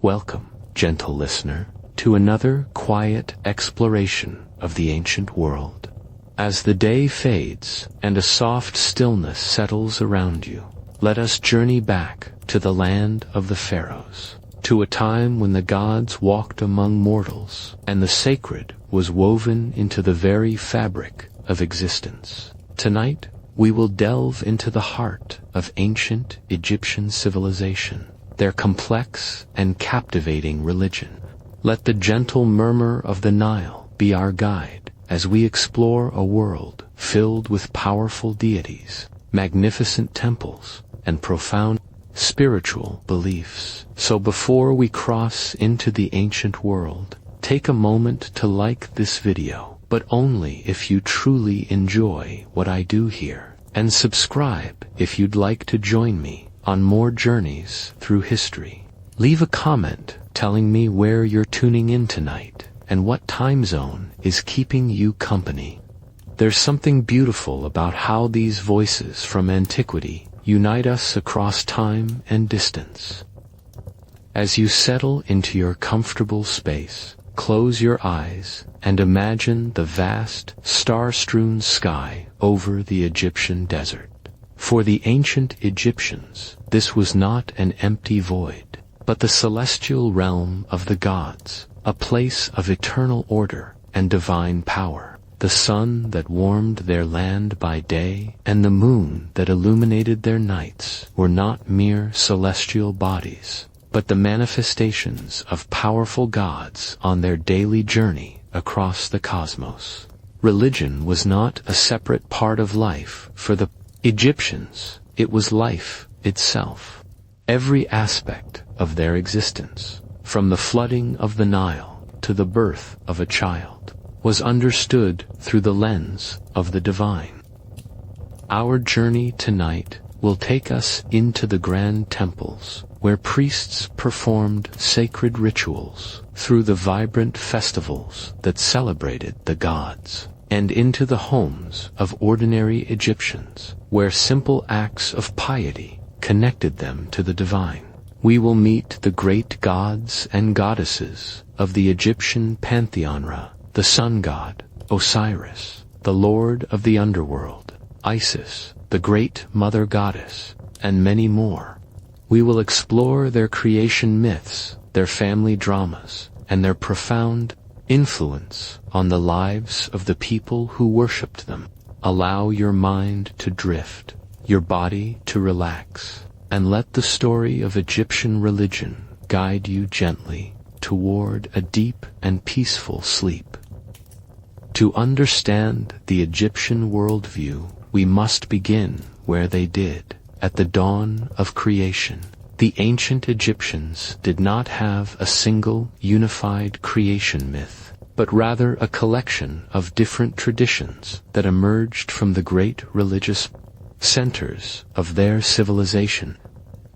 Welcome, gentle listener, to another quiet exploration of the ancient world. As the day fades and a soft stillness settles around you, let us journey back to the land of the pharaohs, to a time when the gods walked among mortals and the sacred was woven into the very fabric of existence. Tonight, we will delve into the heart of ancient Egyptian civilization, their complex and captivating religion. Let the gentle murmur of the Nile be our guide as we explore a world filled with powerful deities, magnificent temples, and profound spiritual beliefs. So before we cross into the ancient world, take a moment to like this video, but only if you truly enjoy what I do here, and subscribe if you'd like to join me on more journeys through history. Leave a comment telling me where you're tuning in tonight and what time zone is keeping you company. There's something beautiful about how these voices from antiquity unite us across time and distance. As you settle into your comfortable space, close your eyes and imagine the vast, star-strewn sky over the Egyptian desert. For the ancient Egyptians, this was not an empty void, but the celestial realm of the gods, a place of eternal order and divine power. The sun that warmed their land by day and the moon that illuminated their nights were not mere celestial bodies, but the manifestations of powerful gods on their daily journey across the cosmos. Religion was not a separate part of life for the Egyptians, it was life itself. Every aspect of their existence, from the flooding of the Nile to the birth of a child, was understood through the lens of the divine. Our journey tonight will take us into the grand temples, where priests performed sacred rituals, through the vibrant festivals that celebrated the gods, and into the homes of ordinary Egyptians, where simple acts of piety connected them to the divine. We will meet the great gods and goddesses of the Egyptian pantheon: Ra, the sun god; Osiris, the lord of the underworld; Isis, the great mother goddess; and many more. We will explore their creation myths, their family dramas, and their profound influence on the lives of the people who worshipped them. Allow your mind to drift, your body to relax, and let the story of Egyptian religion guide you gently toward a deep and peaceful sleep. To understand the Egyptian worldview, we must begin where they did, at the dawn of creation. The ancient Egyptians did not have a single unified creation myth, but rather a collection of different traditions that emerged from the great religious centers of their civilization.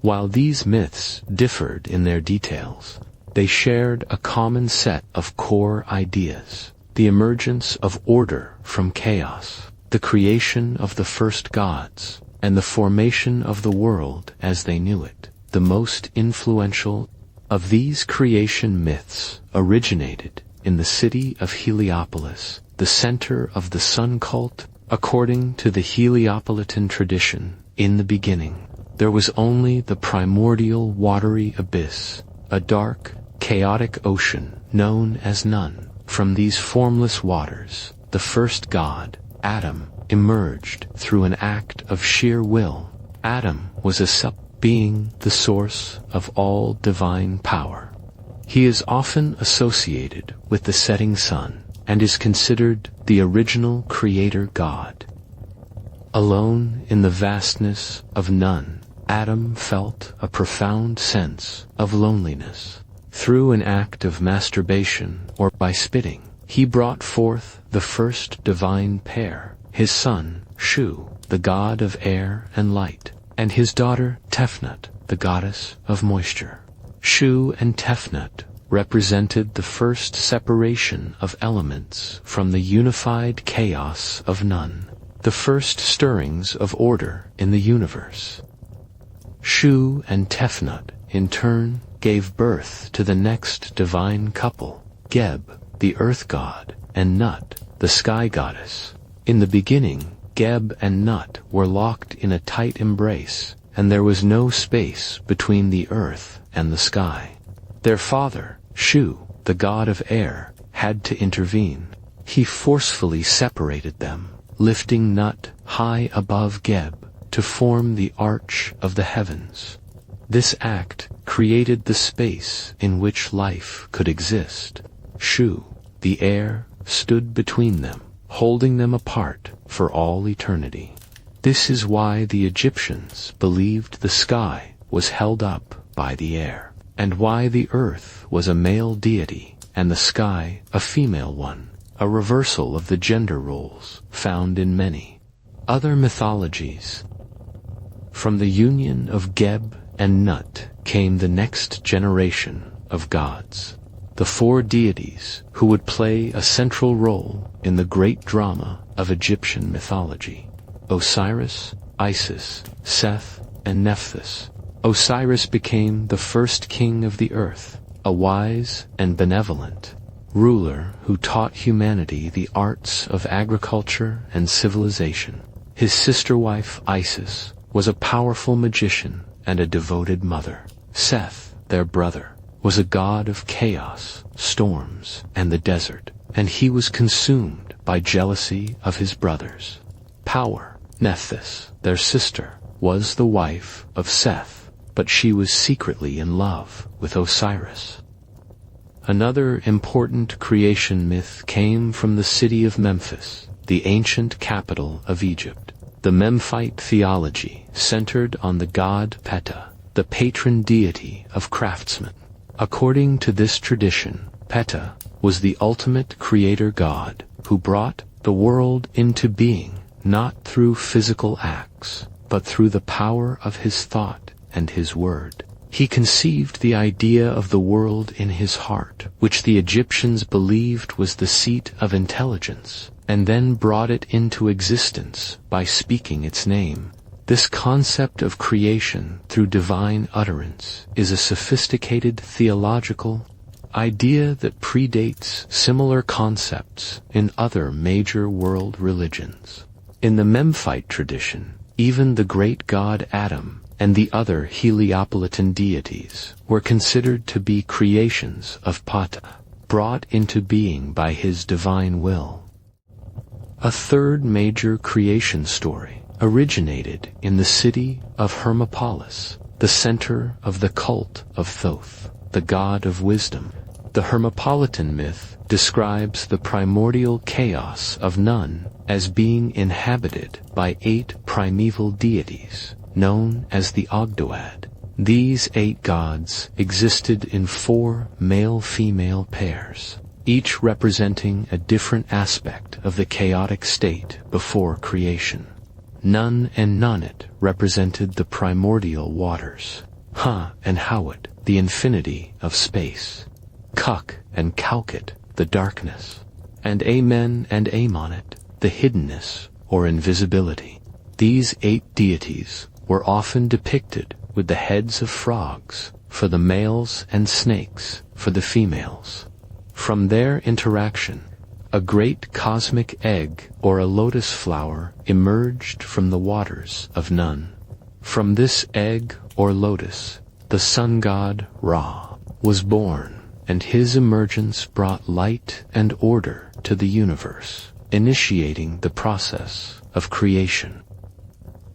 While these myths differed in their details, they shared a common set of core ideas: the emergence of order from chaos, the creation of the first gods, and the formation of the world as they knew it. The most influential of these creation myths originated in the city of Heliopolis, the center of the sun cult. According to the Heliopolitan tradition, in the beginning, there was only the primordial watery abyss, a dark, chaotic ocean known as Nun. From these formless waters, the first god, Adam, emerged through an act of sheer will. Adam was a being, the source of all divine power. He is often associated with the setting sun and is considered the original creator god. Alone in the vastness of Nun, Adam felt a profound sense of loneliness. Through an act of masturbation, or by spitting, he brought forth the first divine pair, his son, Shu, the god of air and light, and his daughter, Tefnut, the goddess of moisture. Shu and Tefnut represented the first separation of elements from the unified chaos of Nun, the first stirrings of order in the universe. Shu and Tefnut, in turn, gave birth to the next divine couple, Geb, the earth god, and Nut, the sky goddess. In the beginning, Geb and Nut were locked in a tight embrace, and there was no space between the earth and the sky. Their father, Shu, the god of air, had to intervene. He forcefully separated them, lifting Nut high above Geb to form the arch of the heavens. This act created the space in which life could exist. Shu, the air, stood between them, holding them apart for all eternity. This is why the Egyptians believed the sky was held up by the air, and why the earth was a male deity and the sky a female one, a reversal of the gender roles found in many other mythologies. From the union of Geb and Nut came the next generation of gods, the four deities who would play a central role in the great drama of Egyptian mythology: Osiris, Isis, Seth, and Nephthys. Osiris became the first king of the earth, a wise and benevolent ruler who taught humanity the arts of agriculture and civilization. His sister wife Isis was a powerful magician and a devoted mother. Seth, their brother, was a god of chaos, storms, and the desert, and he was consumed by jealousy of his brothers. Power, Nephthys, their sister, was the wife of Seth, but she was secretly in love with Osiris. Another important creation myth came from the city of Memphis, the ancient capital of Egypt. The Memphite theology centered on the god Ptah, the patron deity of craftsmen. According to this tradition, Ptah was the ultimate creator god who brought the world into being not through physical acts, but through the power of his thought and his word. He conceived the idea of the world in his heart, which the Egyptians believed was the seat of intelligence, and then brought it into existence by speaking its name. This concept of creation through divine utterance is a sophisticated theological idea that predates similar concepts in other major world religions. In the Memphite tradition, even the great god Adam and the other Heliopolitan deities were considered to be creations of Ptah, brought into being by his divine will. A third major creation story originated in the city of Hermopolis, the center of the cult of Thoth, the god of wisdom. The Hermopolitan myth describes the primordial chaos of Nun as being inhabited by 8 primeval deities, known as the Ogdoad. These 8 gods existed in 4 male-female pairs, each representing a different aspect of the chaotic state before creation. Nun and Nanit represented the primordial waters, Ha and Hawat, the infinity of space, Kuk and Kalkit, the darkness, and Amen and Amonit, the hiddenness or invisibility. These 8 deities were often depicted with the heads of frogs for the males and snakes for the females. From their interaction, a great cosmic egg or a lotus flower emerged from the waters of Nun. From this egg or lotus, the sun god Ra was born, and his emergence brought light and order to the universe, initiating the process of creation.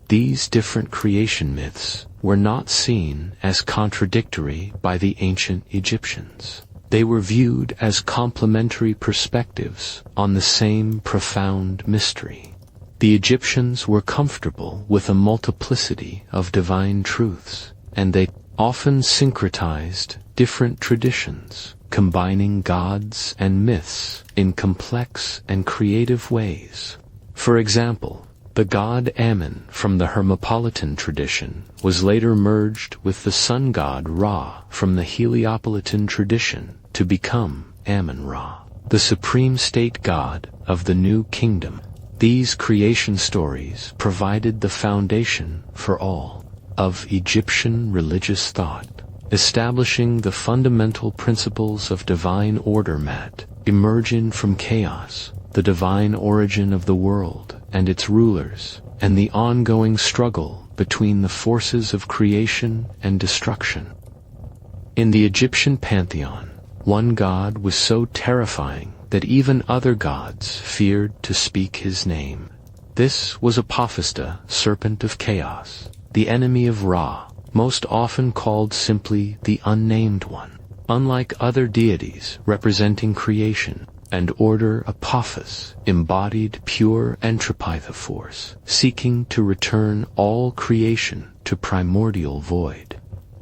These different creation myths were not seen as contradictory by the ancient Egyptians. They were viewed as complementary perspectives on the same profound mystery. The Egyptians were comfortable with a multiplicity of divine truths, and they often syncretized different traditions, combining gods and myths in complex and creative ways. For example, the god Ammon from the Hermopolitan tradition was later merged with the sun god Ra from the Heliopolitan tradition to become Ammon-Ra, the supreme state god of the new kingdom. These creation stories provided the foundation for all of Egyptian religious thought. establishing the fundamental principles of divine order. Emerging from chaos, the divine origin of the world and its rulers, and the ongoing struggle between the forces of creation and destruction. In the Egyptian pantheon, one god was so terrifying that even other gods feared to speak his name. This was Apophis, serpent of chaos, the enemy of Ra, most often called simply the Unnamed One. Unlike other deities representing creation and order, Apophis embodied pure entropy, force, seeking to return all creation to primordial void.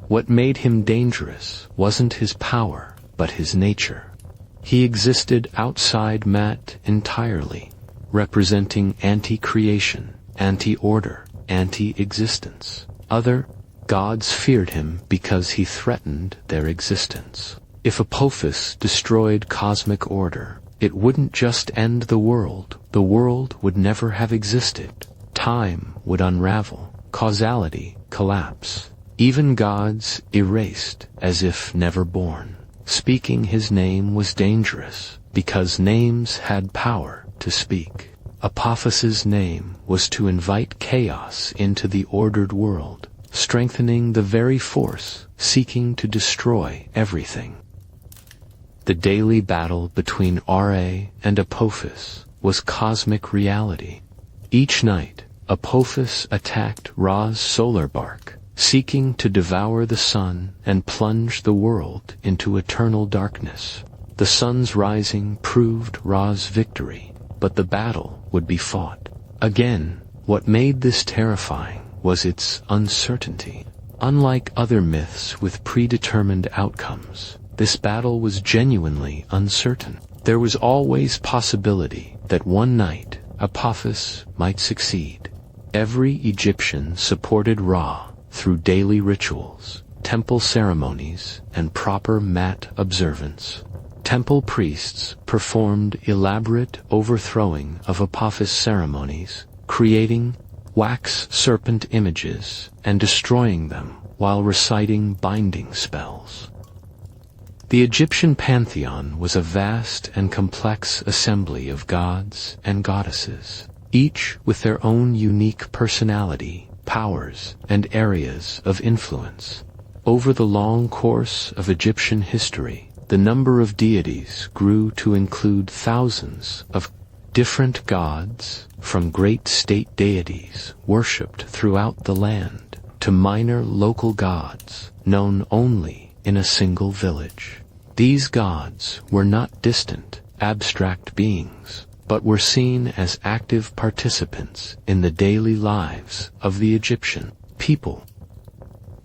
What made him dangerous wasn't his power, but his nature. He existed outside entirely, representing anti-creation, anti-order, anti-existence. Other gods feared him because he threatened their existence. If Apophis destroyed cosmic order, it wouldn't just end the world would never have existed. Time would unravel, causality collapse. Even gods erased as if never born. Speaking his name was dangerous, because names had power to speak. Apophis's name was to invite chaos into the ordered world, strengthening the very force seeking to destroy everything. The daily battle between Ra and Apophis was cosmic reality. Each night, Apophis attacked Ra's solar bark, seeking to devour the sun and plunge the world into eternal darkness. The sun's rising proved Ra's victory, but the battle would be fought again. What made this terrifying was its uncertainty. Unlike other myths with predetermined outcomes, this battle was genuinely uncertain. There was always possibility that one night Apophis might succeed. Every Egyptian supported Ra through daily rituals, temple ceremonies, and proper observance. Temple priests performed elaborate overthrowing of Apophis ceremonies, creating wax serpent images and destroying them while reciting binding spells. The Egyptian pantheon was a vast and complex assembly of gods and goddesses, each with their own unique personality, powers, and areas of influence. Over the long course of Egyptian history, the number of deities grew to include thousands of different gods, from great state deities worshipped throughout the land, to minor local gods known only in a single village. These gods were not distant, abstract beings, but were seen as active participants in the daily lives of the Egyptian people.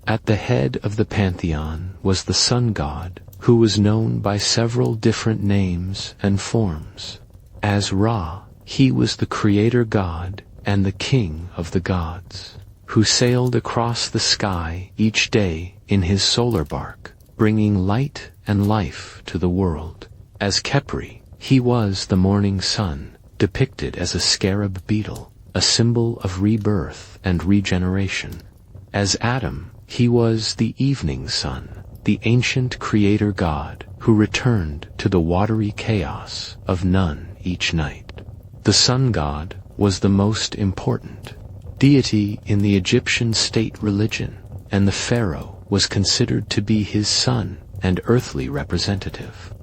At the head of the pantheon was the sun god, who was known by several different names and forms. As Ra, he was the creator god and the king of the gods, who sailed across the sky each day in his solar bark, bringing light and life to the world. As Khepri, he was the morning sun, depicted as a scarab beetle, a symbol of rebirth and regeneration. As Adam, he was the evening sun, the ancient creator god who returned to the watery chaos of none each night. The sun god was the most important deity in the Egyptian state religion, and the pharaoh was considered to be his son and earthly representative.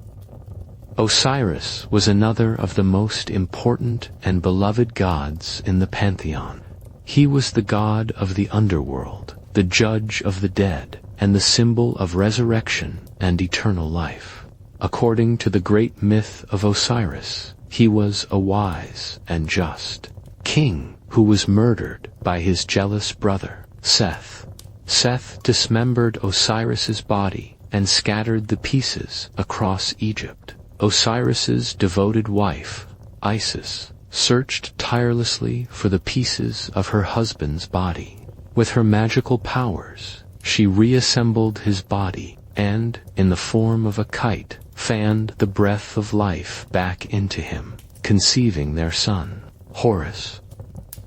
Osiris was another of the most important and beloved gods in the pantheon. He was the god of the underworld, the judge of the dead, and the symbol of resurrection and eternal life. According to the great myth of Osiris, he was a wise and just king who was murdered by his jealous brother, Seth. Seth dismembered Osiris's body and scattered the pieces across Egypt. Osiris's devoted wife, Isis, searched tirelessly for the pieces of her husband's body. With her magical powers, she reassembled his body and, in the form of a kite, fanned the breath of life back into him, conceiving their son, Horus.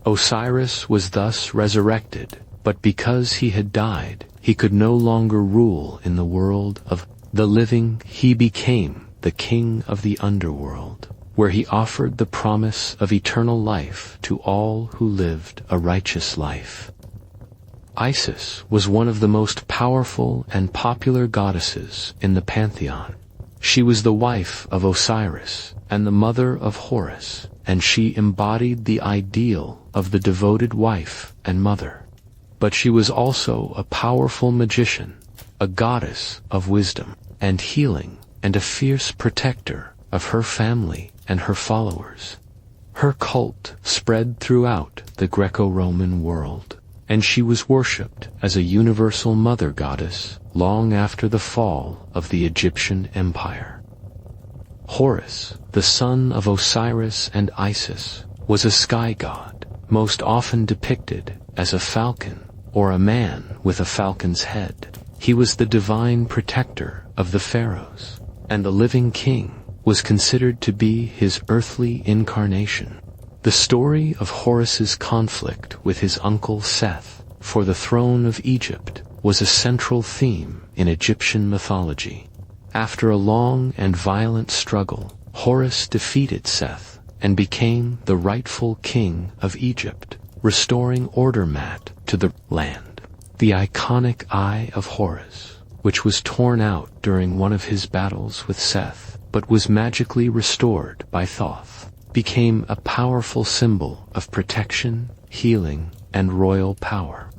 Osiris was thus resurrected, But because he had died, he could no longer rule in the world of the living. He became the king of the underworld, where he offered the promise of eternal life to all who lived a righteous life. Isis was one of the most powerful and popular goddesses in the pantheon. She was the wife of Osiris and the mother of Horus, and she embodied the ideal of the devoted wife and mother. But she was also a powerful magician, a goddess of wisdom and healing, and a fierce protector of her family and her followers. Her cult spread throughout the Greco-Roman world, and she was worshipped as a universal mother goddess long after the fall of the Egyptian Empire. Horus, the son of Osiris and Isis, was a sky god, most often depicted as a falcon or a man with a falcon's head. He was the divine protector of the pharaohs, and the living king was considered to be his earthly incarnation. The story of Horus's conflict with his uncle Seth for the throne of Egypt was a central theme in Egyptian mythology. After a long and violent struggle, Horus defeated Seth and became the rightful king of Egypt, restoring order to the land. The iconic Eye of Horus, which was torn out during one of his battles with Seth, but was magically restored by Thoth, became a powerful symbol of protection, healing, and royal power.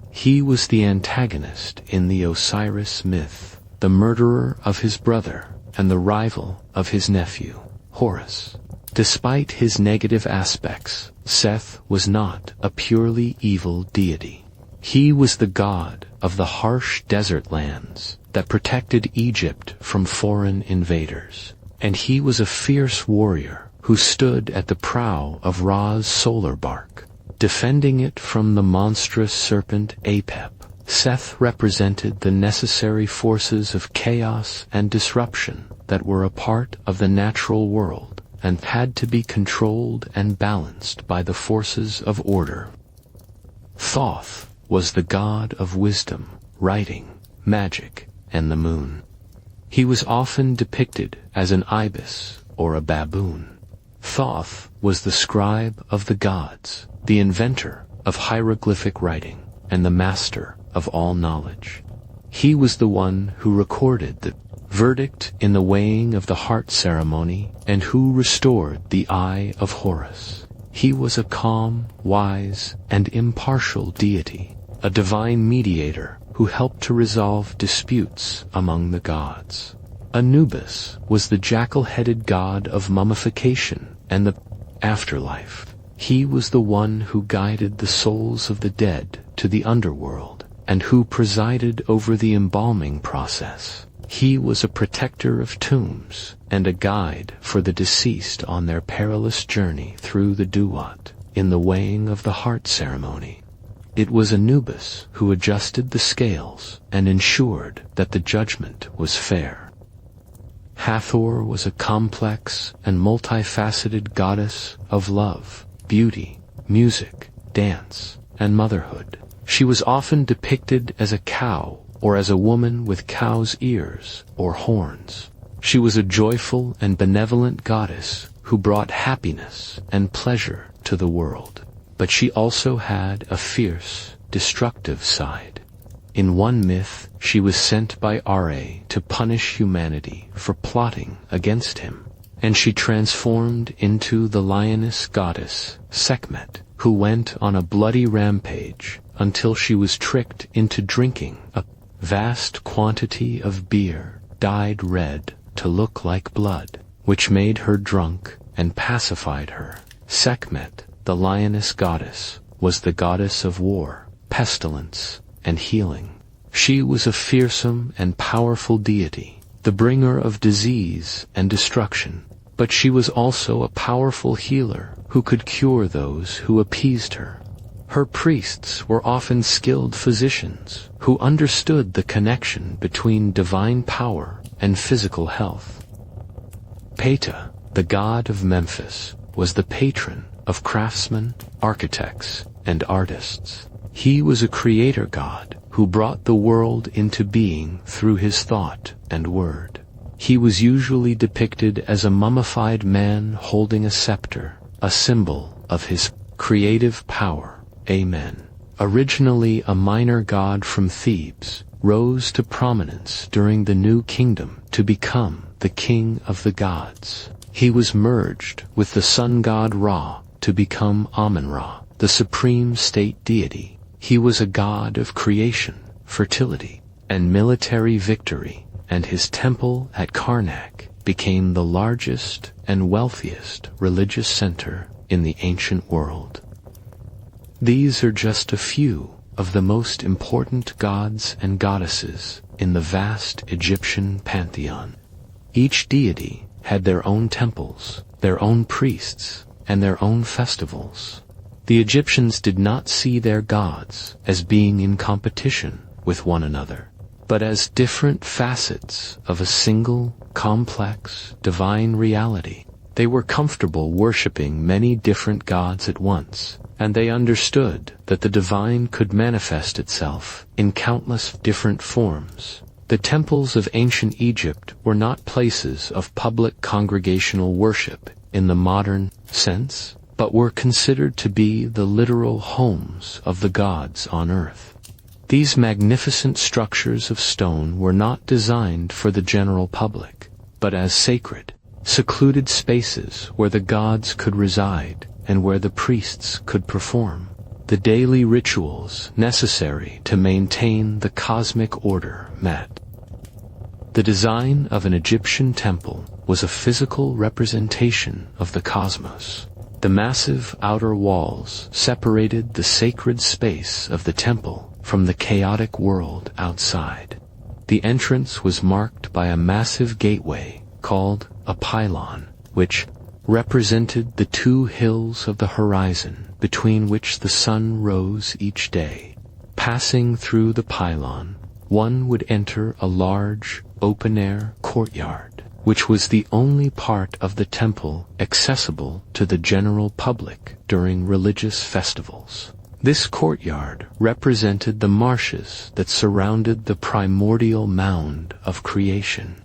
He was the antagonist in the Osiris myth, the murderer of his brother and the rival of his nephew, Horus. Despite his negative aspects, Seth was not a purely evil deity. He was the god of the harsh desert lands that protected Egypt from foreign invaders, and he was a fierce warrior who stood at the prow of Ra's solar bark, defending it from the monstrous serpent Apep. Seth represented the necessary forces of chaos and disruption that were a part of the natural world and had to be controlled and balanced by the forces of order. Thoth was the god of wisdom, writing, magic, and the moon. He was often depicted as an ibis or a baboon. Thoth was the scribe of the gods, the inventor of hieroglyphic writing, and the master of all knowledge. He was the one who recorded the verdict in the weighing of the heart ceremony and who restored the Eye of Horus. He was a calm, wise, and impartial deity, a divine mediator who helped to resolve disputes among the gods. Anubis was the jackal-headed god of mummification and the afterlife. He was the one who guided the souls of the dead to the underworld and who presided over the embalming process. He was a protector of tombs and a guide for the deceased on their perilous journey through the Duat in the weighing of the heart ceremony. It was Anubis who adjusted the scales and ensured that the judgment was fair. Hathor was a complex and multifaceted goddess of love, beauty, music, dance, and motherhood. She was often depicted as a cow or as a woman with cow's ears or horns. She was a joyful and benevolent goddess who brought happiness and pleasure to the world. But she also had a fierce, destructive side. In one myth, she was sent by Ra to punish humanity for plotting against him, and she transformed into the lioness goddess Sekhmet, who went on a bloody rampage until she was tricked into drinking a vast quantity of beer dyed red to look like blood, which made her drunk and pacified her. Sekhmet, the lioness goddess, was the goddess of war, pestilence, and healing. She was a fearsome and powerful deity, the bringer of disease and destruction, but she was also a powerful healer who could cure those who appeased her. Her priests were often skilled physicians who understood the connection between divine power and physical health. Ptah, the god of Memphis, was the patron of craftsmen, architects, and artists. He was a creator god who brought the world into being through his thought and word. He was usually depicted as a mummified man holding a scepter, a symbol of his creative power. Amen. Originally a minor god from Thebes, rose to prominence during the New Kingdom to become the king of the gods. He was merged with the sun god Ra to become Amun-Ra, the supreme state deity. He was a god of creation, fertility, and military victory, and his temple at Karnak became the largest and wealthiest religious center in the ancient world. These are just a few of the most important gods and goddesses in the vast Egyptian pantheon. Each deity had their own temples, their own priests, and their own festivals. The Egyptians did not see their gods as being in competition with one another, but as different facets of a single, complex, divine reality. They were comfortable worshipping many different gods at once, and they understood that the divine could manifest itself in countless different forms. The temples of ancient Egypt were not places of public congregational worship in the modern sense, but were considered to be the literal homes of the gods on earth. These magnificent structures of stone were not designed for the general public, but as sacred, secluded spaces where the gods could reside and where the priests could perform the daily rituals necessary to maintain the cosmic order met. The design of an Egyptian temple was a physical representation of the cosmos. The massive outer walls separated the sacred space of the temple from the chaotic world outside. The entrance was marked by a massive gateway called a pylon, which represented the two hills of the horizon between which the sun rose each day. Passing through the pylon, one would enter a large, open-air courtyard, which was the only part of the temple accessible to the general public during religious festivals. This courtyard represented the marshes that surrounded the primordial mound of creation.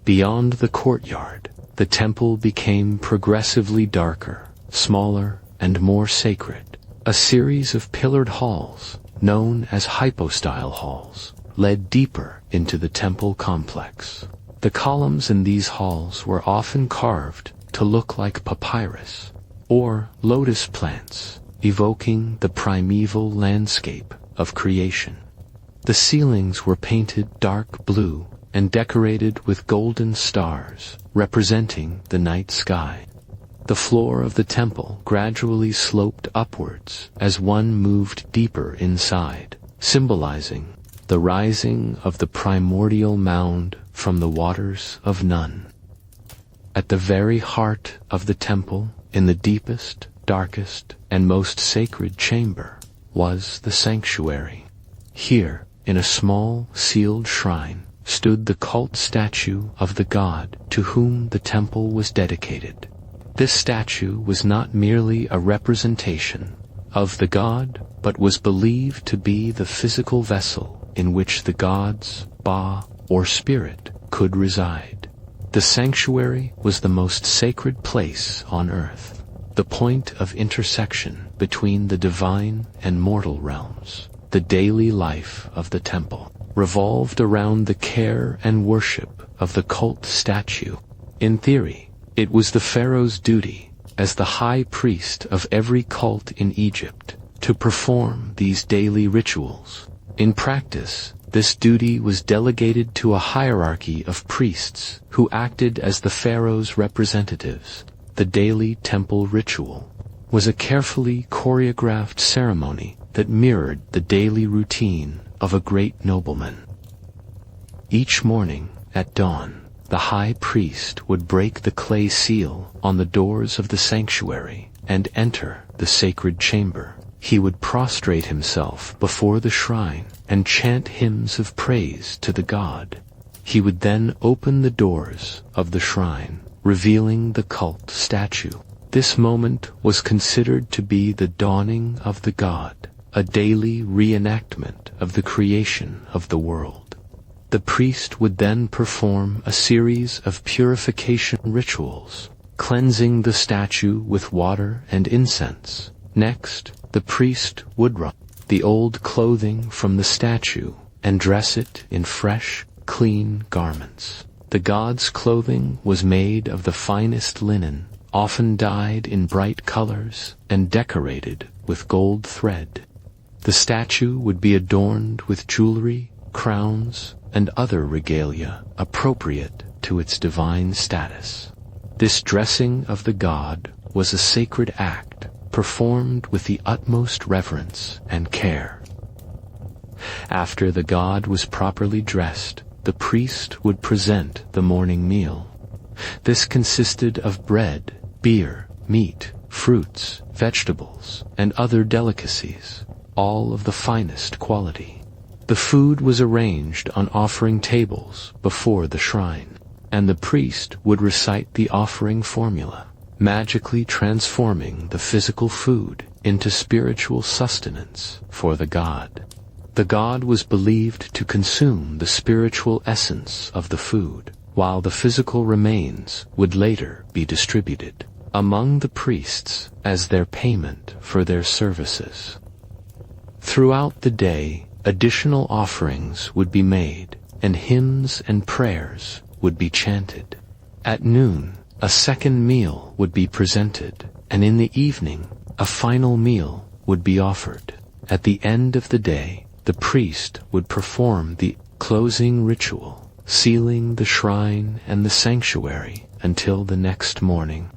Beyond the courtyard, the temple became progressively darker, smaller, and more sacred. A series of pillared halls, known as hypostyle halls, led deeper into the temple complex. The columns in these halls were often carved to look like papyrus or lotus plants, evoking the primeval landscape of creation. The ceilings were painted dark blue and decorated with golden stars representing the night sky. The floor of the temple gradually sloped upwards as one moved deeper inside, symbolizing the rising of the primordial mound from the waters of Nun. At the very heart of the temple, in the deepest, darkest, and most sacred chamber, was the sanctuary. Here, in a small, sealed shrine, stood the cult statue of the god to whom the temple was dedicated. This statue was not merely a representation of the god, but was believed to be the physical vessel in which the gods, Ba, or spirit, could reside. The sanctuary was the most sacred place on earth, the point of intersection between the divine and mortal realms. The daily life of the temple revolved around the care and worship of the cult statue. In theory, it was the pharaoh's duty, as the high priest of every cult in Egypt, to perform these daily rituals. In practice, this duty was delegated to a hierarchy of priests who acted as the pharaoh's representatives. The daily temple ritual was a carefully choreographed ceremony that mirrored the daily routine of a great nobleman. Each morning, at dawn, the high priest would break the clay seal on the doors of the sanctuary and enter the sacred chamber. He would prostrate himself before the shrine and chant hymns of praise to the god. He would then open the doors of the shrine, revealing the cult statue. This moment was considered to be the dawning of the god, a daily reenactment of the creation of the world. The priest would then perform a series of purification rituals, cleansing the statue with water and incense. Next, the priest would remove the old clothing from the statue and dress it in fresh, clean garments. The god's clothing was made of the finest linen, often dyed in bright colors and decorated with gold thread. The statue would be adorned with jewelry, crowns, and other regalia appropriate to its divine status. This dressing of the god was a sacred act performed with the utmost reverence and care. After the god was properly dressed, the priest would present the morning meal. This consisted of bread, beer, meat, fruits, vegetables, and other delicacies, all of the finest quality. The food was arranged on offering tables before the shrine, and the priest would recite the offering formula, magically transforming the physical food into spiritual sustenance for the god. The god was believed to consume the spiritual essence of the food, while the physical remains would later be distributed among the priests as their payment for their services. Throughout the day, additional offerings would be made, and hymns and prayers would be chanted. At noon, a second meal would be presented, and in the evening, a final meal would be offered. At the end of the day, the priest would perform the closing ritual, sealing the shrine and the sanctuary until the next morning.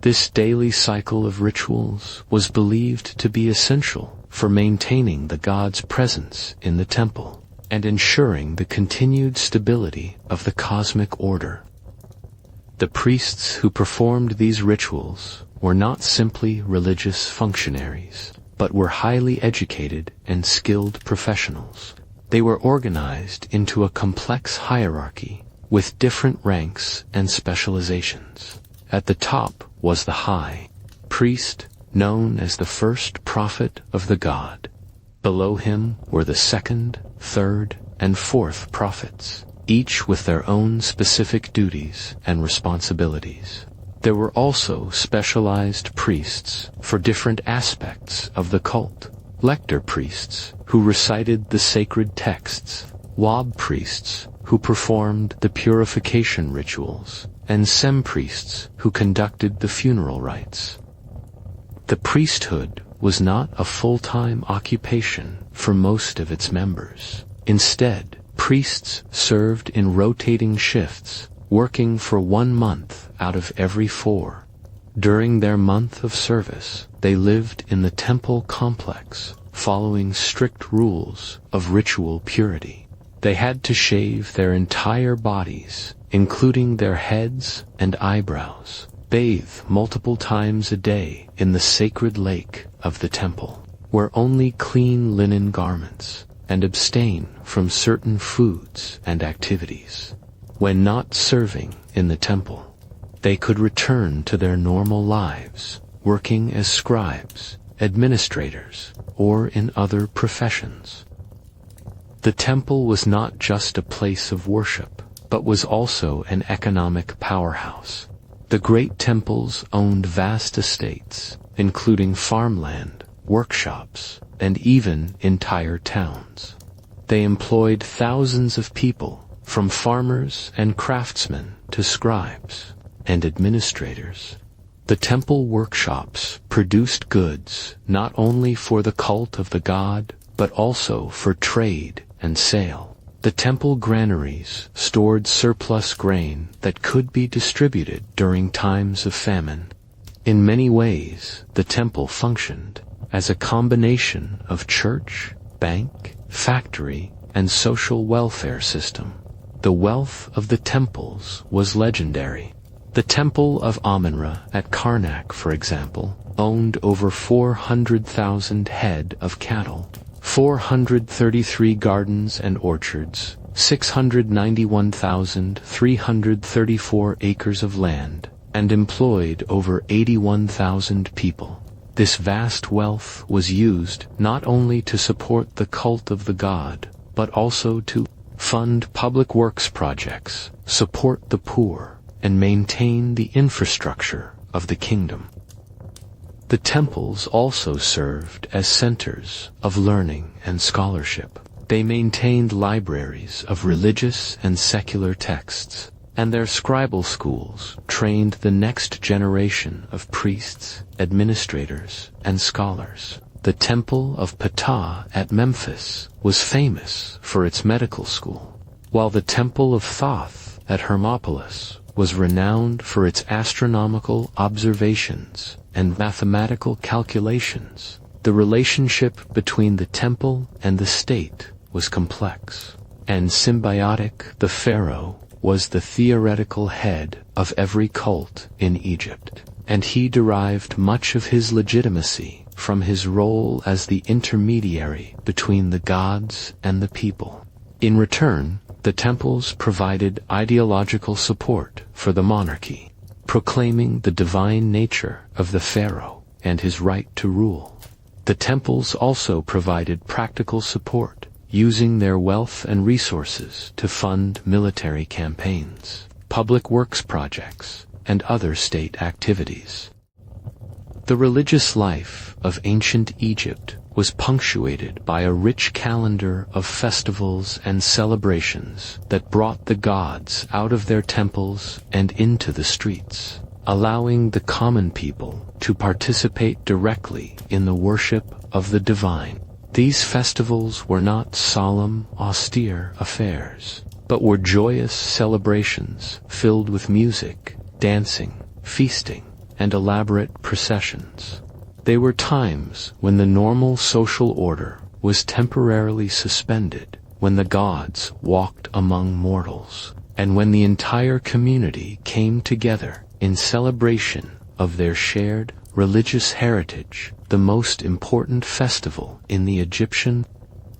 This daily cycle of rituals was believed to be essential for maintaining the god's presence in the temple and ensuring the continued stability of the cosmic order. The priests who performed these rituals were not simply religious functionaries, but were highly educated and skilled professionals. They were organized into a complex hierarchy with different ranks and specializations. At the top was the high priest, known as the first prophet of the god. Below him were the second, third, and fourth prophets, each with their own specific duties and responsibilities. There were also specialized priests for different aspects of the cult. Lector priests, who recited the sacred texts, Wab priests, who performed the purification rituals, and Sem priests, who conducted the funeral rites. The priesthood was not a full-time occupation for most of its members. Instead, priests served in rotating shifts, working for 1 month out of every 4. During their month of service, they lived in the temple complex, following strict rules of ritual purity. They had to shave their entire bodies, including their heads and eyebrows, bathe multiple times a day in the sacred lake of the temple, wear only clean linen garments, and abstain from certain foods and activities. When not serving in the temple, they could return to their normal lives, working as scribes, administrators, or in other professions. The temple was not just a place of worship, but was also an economic powerhouse. The great temples owned vast estates, including farmland, workshops, and even entire towns. They employed thousands of people, from farmers and craftsmen to scribes and administrators. The temple workshops produced goods not only for the cult of the god, but also for trade and sale. The temple granaries stored surplus grain that could be distributed during times of famine. In many ways, the temple functioned as a combination of church, bank, factory, and social welfare system. The wealth of the temples was legendary. The Temple of Amun-Ra at Karnak, for example, owned over 400,000 head of cattle, 433 gardens and orchards, 691,334 acres of land, and employed over 81,000 people. This vast wealth was used not only to support the cult of the god, but also to fund public works projects, support the poor, and maintain the infrastructure of the kingdom. The temples also served as centers of learning and scholarship. They maintained libraries of religious and secular texts, and their scribal schools trained the next generation of priests, administrators, and scholars. The Temple of Ptah at Memphis was famous for its medical school, while the Temple of Thoth at Hermopolis was renowned for its astronomical observations and mathematical calculations. The relationship between the temple and the state was complex and symbiotic. The pharaoh was the theoretical head of every cult in Egypt, and he derived much of his legitimacy from his role as the intermediary between the gods and the people. In return, the temples provided ideological support for the monarchy, proclaiming the divine nature of the pharaoh and his right to rule. The temples also provided practical support, using their wealth and resources to fund military campaigns, public works projects, and other state activities. The religious life of ancient Egypt was punctuated by a rich calendar of festivals and celebrations that brought the gods out of their temples and into the streets, allowing the common people to participate directly in the worship of the divine. These festivals were not solemn, austere affairs, but were joyous celebrations filled with music, dancing, feasting, and elaborate processions. They were times when the normal social order was temporarily suspended, when the gods walked among mortals, and when the entire community came together in celebration of their shared religious heritage. The most important festival in the Egyptian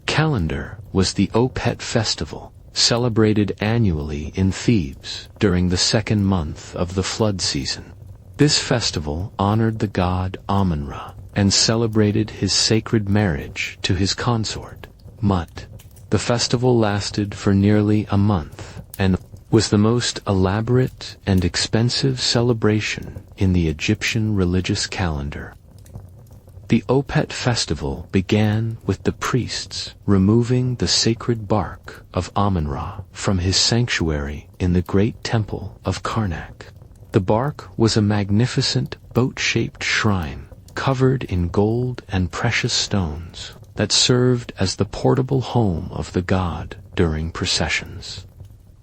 calendar was the Opet festival, celebrated annually in Thebes during the second month of the flood season. This festival honored the god Amun-Ra and celebrated his sacred marriage to his consort, Mut. The festival lasted for nearly a month and was the most elaborate and expensive celebration in the Egyptian religious calendar. The Opet festival began with the priests removing the sacred bark of Amun-Ra from his sanctuary in the great temple of Karnak. The bark was a magnificent boat-shaped shrine covered in gold and precious stones that served as the portable home of the god during processions.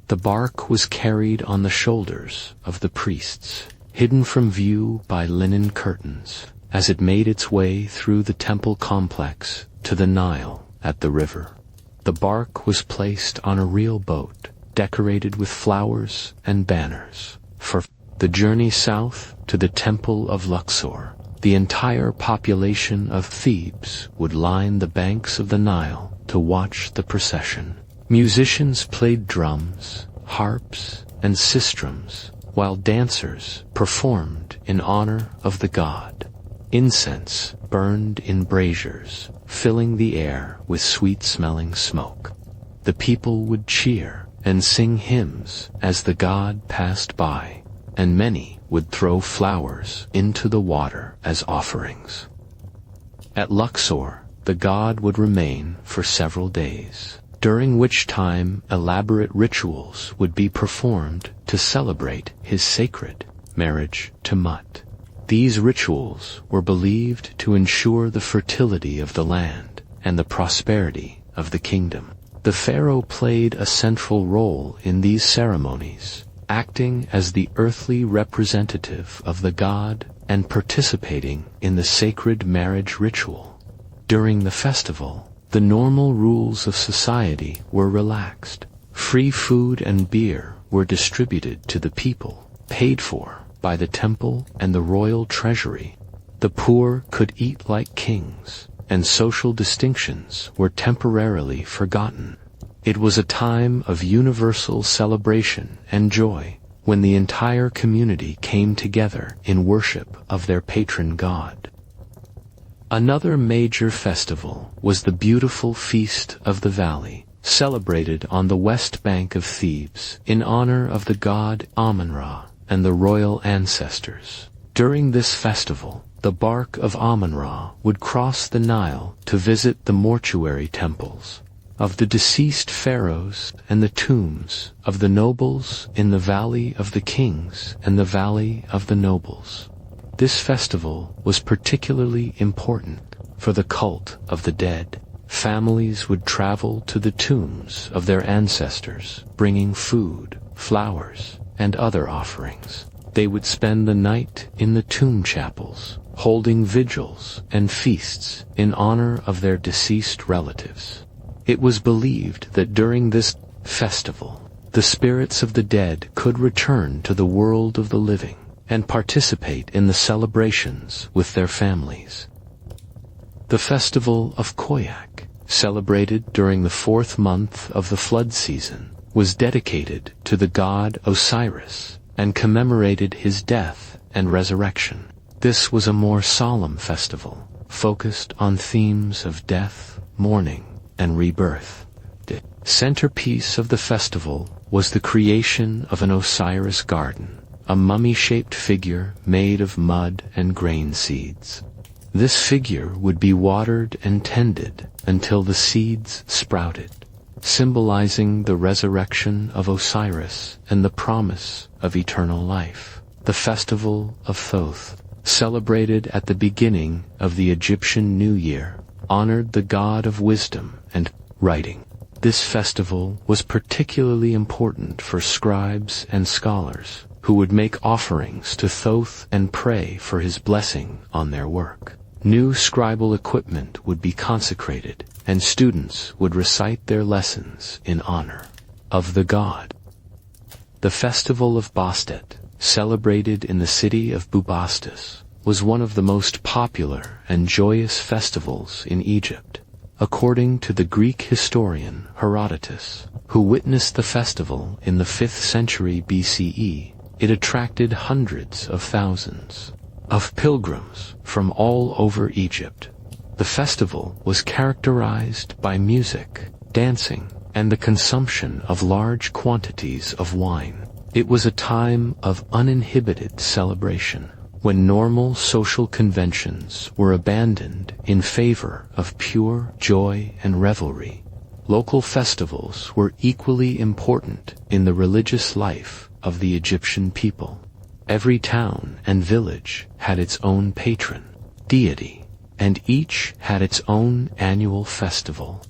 The bark was carried on the shoulders of the priests, hidden from view by linen curtains, as it made its way through the temple complex to the Nile at the river. The bark was placed on a real boat, decorated with flowers and banners. For the journey south to the Temple of Luxor, the entire population of Thebes would line the banks of the Nile to watch the procession. Musicians played drums, harps, and sistrums, while dancers performed in honor of the god. Incense burned in braziers, filling the air with sweet-smelling smoke. The people would cheer and sing hymns as the god passed by, and many would throw flowers into the water as offerings. At Luxor, the god would remain for several days, during which time elaborate rituals would be performed to celebrate his sacred marriage to Mut. These rituals were believed to ensure the fertility of the land and the prosperity of the kingdom. The pharaoh played a central role in these ceremonies, acting as the earthly representative of the god and participating in the sacred marriage ritual. During the festival, the normal rules of society were relaxed. Free food and beer were distributed to the people, paid for by the temple and the royal treasury. The poor could eat like kings, and social distinctions were temporarily forgotten. It was a time of universal celebration and joy, when the entire community came together in worship of their patron god. Another major festival was the beautiful Feast of the Valley, celebrated on the west bank of Thebes in honor of the god Amun-Ra and the royal ancestors. During this festival, the bark of Amun-Ra would cross the Nile to visit the mortuary temples of the deceased pharaohs and the tombs of the nobles in the Valley of the Kings and the Valley of the Nobles. This festival was particularly important for the cult of the dead. Families would travel to the tombs of their ancestors, bringing food, flowers, and other offerings. They would spend the night in the tomb chapels, holding vigils and feasts in honor of their deceased relatives. It was believed that during this festival, the spirits of the dead could return to the world of the living and participate in the celebrations with their families. The festival of Koyak, celebrated during the 4th month of the flood season, was dedicated to the god Osiris and commemorated his death and resurrection. This was a more solemn festival, focused on themes of death, mourning, and rebirth. The centerpiece of the festival was the creation of an Osiris garden, a mummy-shaped figure made of mud and grain seeds. This figure would be watered and tended until the seeds sprouted, symbolizing the resurrection of Osiris and the promise of eternal life. The festival of Thoth, celebrated at the beginning of the Egyptian New Year, honored the god of wisdom and writing. This festival was particularly important for scribes and scholars, who would make offerings to Thoth and pray for his blessing on their work. New scribal equipment would be consecrated, and students would recite their lessons in honor of the god. The festival of Bastet, celebrated in the city of Bubastis, was one of the most popular and joyous festivals in Egypt. According to the Greek historian Herodotus, who witnessed the festival in the 5th century BCE, it attracted hundreds of thousands of pilgrims from all over Egypt. The festival was characterized by music, dancing, and the consumption of large quantities of wine. It was a time of uninhibited celebration, when normal social conventions were abandoned in favor of pure joy and revelry. Local festivals were equally important in the religious life of the Egyptian people. Every town and village had its own patron, deity, and each had its own annual festival.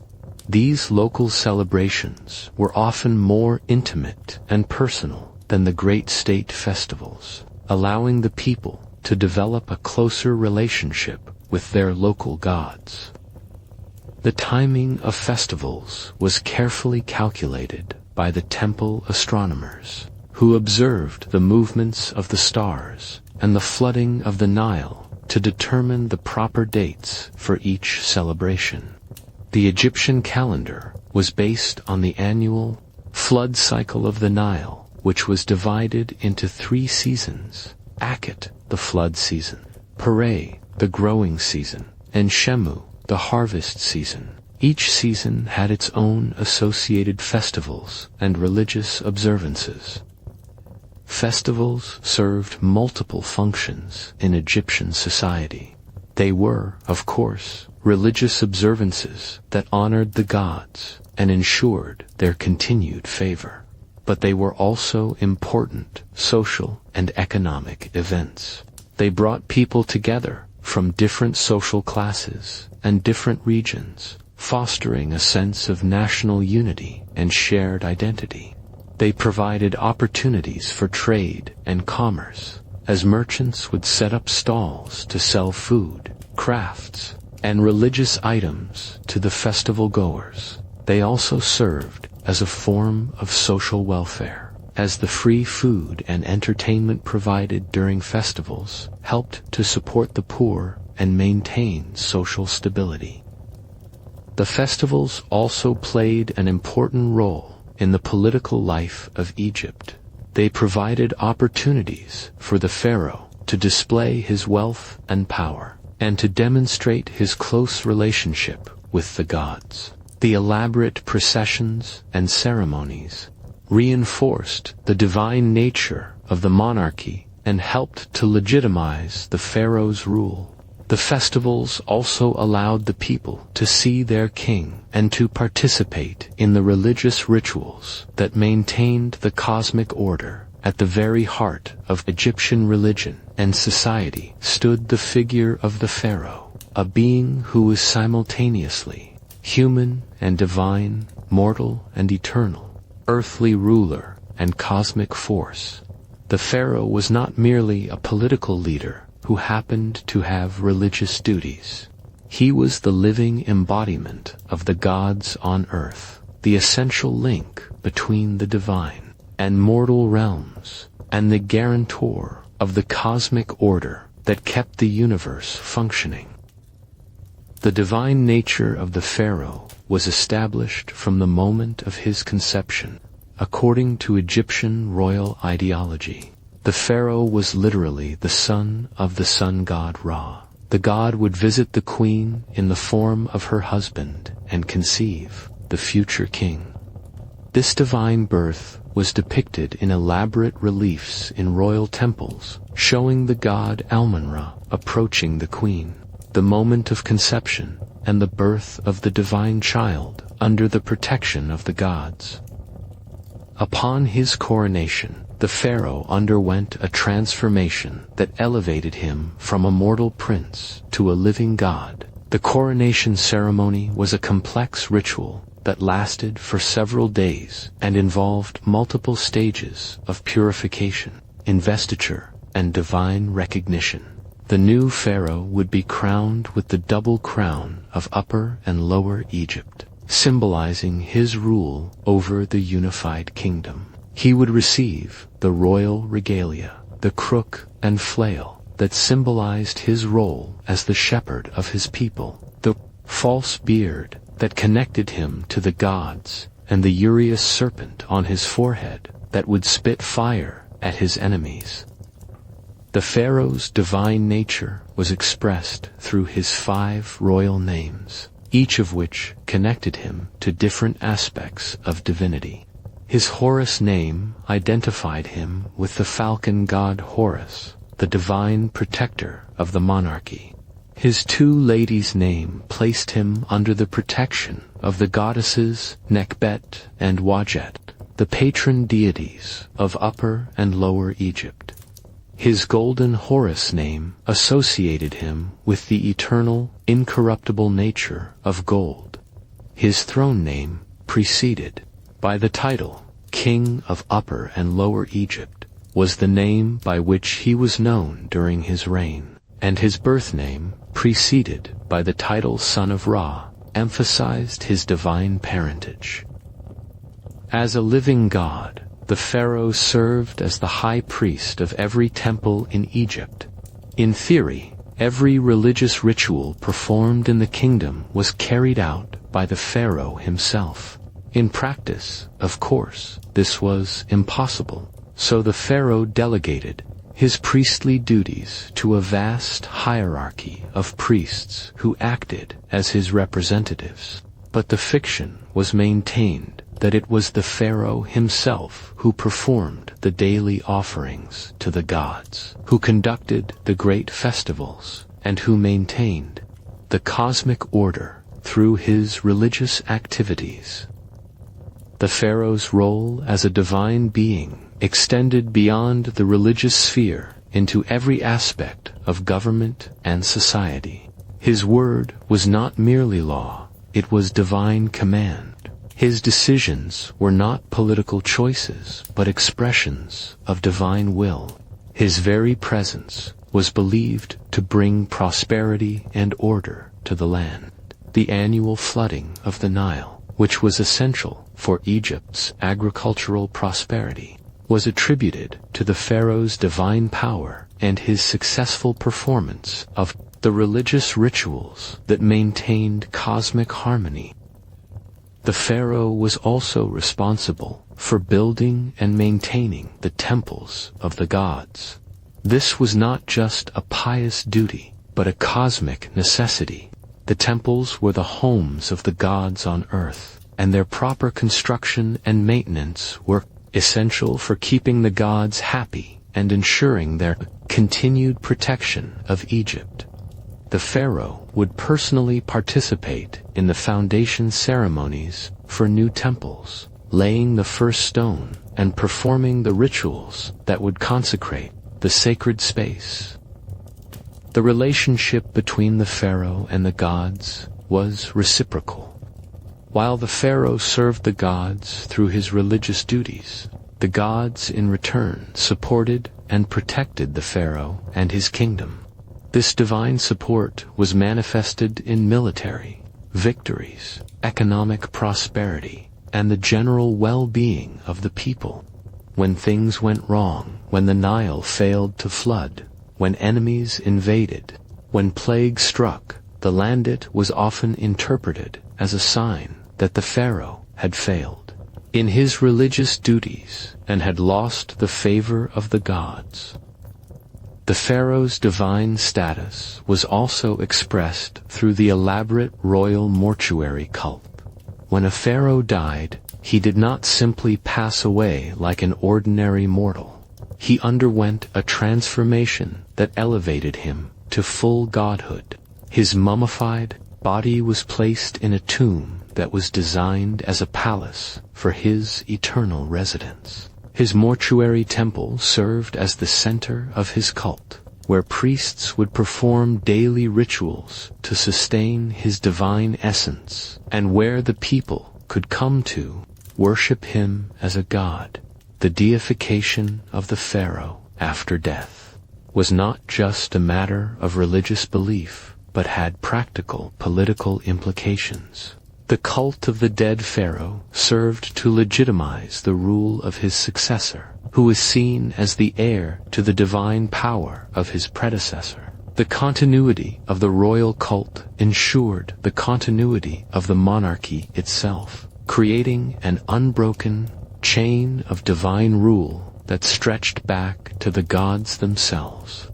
These local celebrations were often more intimate and personal than the great state festivals, allowing the people to develop a closer relationship with their local gods. The timing of festivals was carefully calculated by the temple astronomers, who observed the movements of the stars and the flooding of the Nile to determine the proper dates for each celebration. The Egyptian calendar was based on the annual flood cycle of the Nile, which was divided into 3 seasons: Akhet, the flood season; Pare, the growing season; and Shemu, the harvest season. Each season had its own associated festivals and religious observances. Festivals served multiple functions in Egyptian society. They were, of course, religious observances that honored the gods and ensured their continued favor. But they were also important social and economic events. They brought people together from different social classes and different regions, fostering a sense of national unity and shared identity. They provided opportunities for trade and commerce, as merchants would set up stalls to sell food, crafts, and religious items to the festival goers. They also served as a form of social welfare, as the free food and entertainment provided during festivals helped to support the poor and maintain social stability. The festivals also played an important role in the political life of Egypt. They provided opportunities for the pharaoh to display his wealth and power, and to demonstrate his close relationship with the gods. The elaborate processions and ceremonies reinforced the divine nature of the monarchy and helped to legitimize the pharaoh's rule. The festivals also allowed the people to see their king and to participate in the religious rituals that maintained the cosmic order. At the very heart of Egyptian religion and society stood the figure of the pharaoh, a being who was simultaneously human and divine, mortal and eternal, earthly ruler and cosmic force. The pharaoh was not merely a political leader who happened to have religious duties. He was the living embodiment of the gods on earth, the essential link between the divine and mortal realms, and the guarantor of the cosmic order that kept the universe functioning. The divine nature of the pharaoh was established from the moment of his conception. According to Egyptian royal ideology, the pharaoh was literally the son of the sun god Ra. The god would visit the queen in the form of her husband and conceive the future king. This divine birth was depicted in elaborate reliefs in royal temples, showing the god Amun-Ra approaching the queen, the moment of conception, and the birth of the divine child under the protection of the gods. Upon his coronation, the pharaoh underwent a transformation that elevated him from a mortal prince to a living god. The coronation ceremony was a complex ritual that lasted for several days and involved multiple stages of purification, investiture, and divine recognition. The new pharaoh would be crowned with the double crown of Upper and Lower Egypt, symbolizing his rule over the unified kingdom. He would receive the royal regalia, the crook and flail that symbolized his role as the shepherd of his people, the false beard that connected him to the gods, and the uraeus serpent on his forehead that would spit fire at his enemies. The pharaoh's divine nature was expressed through his 5 royal names, each of which connected him to different aspects of divinity. His Horus name identified him with the falcon god Horus, the divine protector of the monarchy. His 2 ladies' name placed him under the protection of the goddesses Nekhbet and Wajet, the patron deities of Upper and Lower Egypt. His golden Horus name associated him with the eternal, incorruptible nature of gold. His throne name, preceded by the title King of Upper and Lower Egypt, was the name by which he was known during his reign, and his birth name, preceded by the title Son of Ra, emphasized his divine parentage. As a living god, the pharaoh served as the high priest of every temple in Egypt. In theory, every religious ritual performed in the kingdom was carried out by the pharaoh himself. In practice, of course, this was impossible, so the pharaoh delegated his priestly duties to a vast hierarchy of priests who acted as his representatives. But the fiction was maintained that it was the pharaoh himself who performed the daily offerings to the gods, who conducted the great festivals, and who maintained the cosmic order through his religious activities. The pharaoh's role as a divine being extended beyond the religious sphere into every aspect of government and society. His word was not merely law, it was divine command. His decisions were not political choices, but expressions of divine will. His very presence was believed to bring prosperity and order to the land. The annual flooding of the Nile, which was essential for Egypt's agricultural prosperity, was attributed to the pharaoh's divine power and his successful performance of the religious rituals that maintained cosmic harmony. The pharaoh was also responsible for building and maintaining the temples of the gods. This was not just a pious duty, but a cosmic necessity. The temples were the homes of the gods on earth, and their proper construction and maintenance were essential for keeping the gods happy and ensuring their continued protection of Egypt. The pharaoh would personally participate in the foundation ceremonies for new temples, laying the first stone and performing the rituals that would consecrate the sacred space. The relationship between the pharaoh and the gods was reciprocal. While the pharaoh served the gods through his religious duties, the gods in return supported and protected the pharaoh and his kingdom. This divine support was manifested in military victories, economic prosperity, and the general well-being of the people. When things went wrong, when the Nile failed to flood, when enemies invaded, when plague struck, the landit was often interpreted as a sign that the pharaoh had failed in his religious duties and had lost the favor of the gods. The pharaoh's divine status was also expressed through the elaborate royal mortuary cult. When a pharaoh died, he did not simply pass away like an ordinary mortal. He underwent a transformation that elevated him to full godhood. His mummified body was placed in a tomb that was designed as a palace for his eternal residence. His mortuary temple served as the center of his cult, where priests would perform daily rituals to sustain his divine essence, and where the people could come to worship him as a god. The deification of the pharaoh after death was not just a matter of religious belief, but had practical political implications. The cult of the dead pharaoh served to legitimize the rule of his successor, who was seen as the heir to the divine power of his predecessor. The continuity of the royal cult ensured the continuity of the monarchy itself, creating an unbroken chain of divine rule that stretched back to the gods themselves.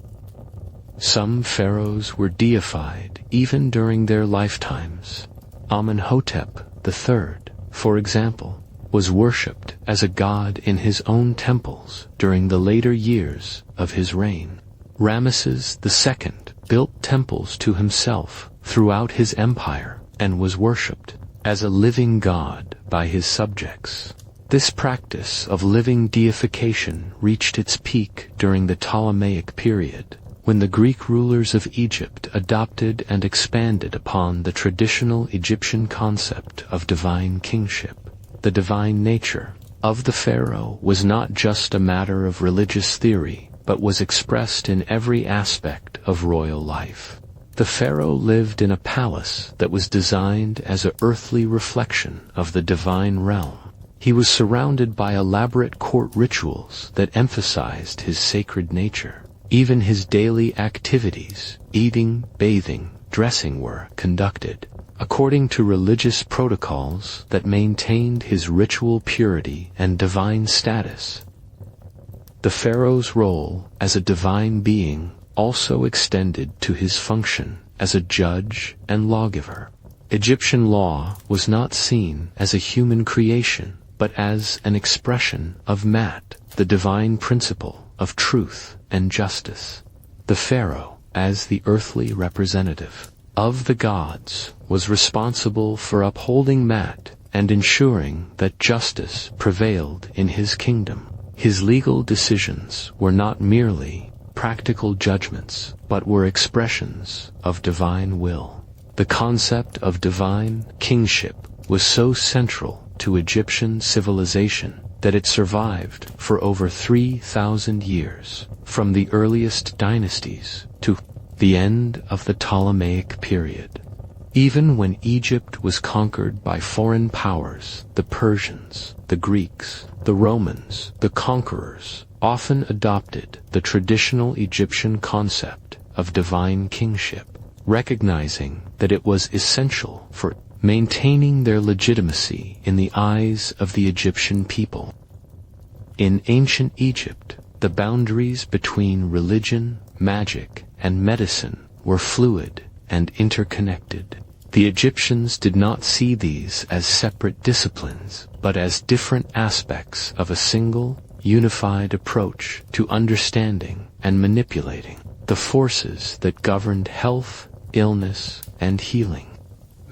Some pharaohs were deified even during their lifetimes. Amenhotep III, for example, was worshipped as a god in his own temples during the later years of his reign. Ramesses II built temples to himself throughout his empire and was worshipped as a living god by his subjects. This practice of living deification reached its peak during the Ptolemaic period, when the Greek rulers of Egypt adopted and expanded upon the traditional Egyptian concept of divine kingship. The divine nature of the pharaoh was not just a matter of religious theory, but was expressed in every aspect of royal life. The pharaoh lived in a palace that was designed as an earthly reflection of the divine realm. He was surrounded by elaborate court rituals that emphasized his sacred nature. Even his daily activities, eating, bathing, dressing, were conducted according to religious protocols that maintained his ritual purity and divine status. The pharaoh's role as a divine being also extended to his function as a judge and lawgiver. Egyptian law was not seen as a human creation, but as an expression of Mat, the divine principle of truth and justice. The pharaoh, as the earthly representative of the gods, was responsible for upholding Mat and ensuring that justice prevailed in his kingdom. His legal decisions were not merely practical judgments, but were expressions of divine will. The concept of divine kingship was so central to Egyptian civilization that it survived for over 3,000 years, from the earliest dynasties to the end of the Ptolemaic period. Even when Egypt was conquered by foreign powers, the Persians, the Greeks, the Romans, the conquerors often adopted the traditional Egyptian concept of divine kingship, recognizing that it was essential for maintaining their legitimacy in the eyes of the Egyptian people. In ancient Egypt, the boundaries between religion, magic, and medicine were fluid and interconnected. The Egyptians did not see these as separate disciplines, but as different aspects of a single, unified approach to understanding and manipulating the forces that governed health, illness, and healing.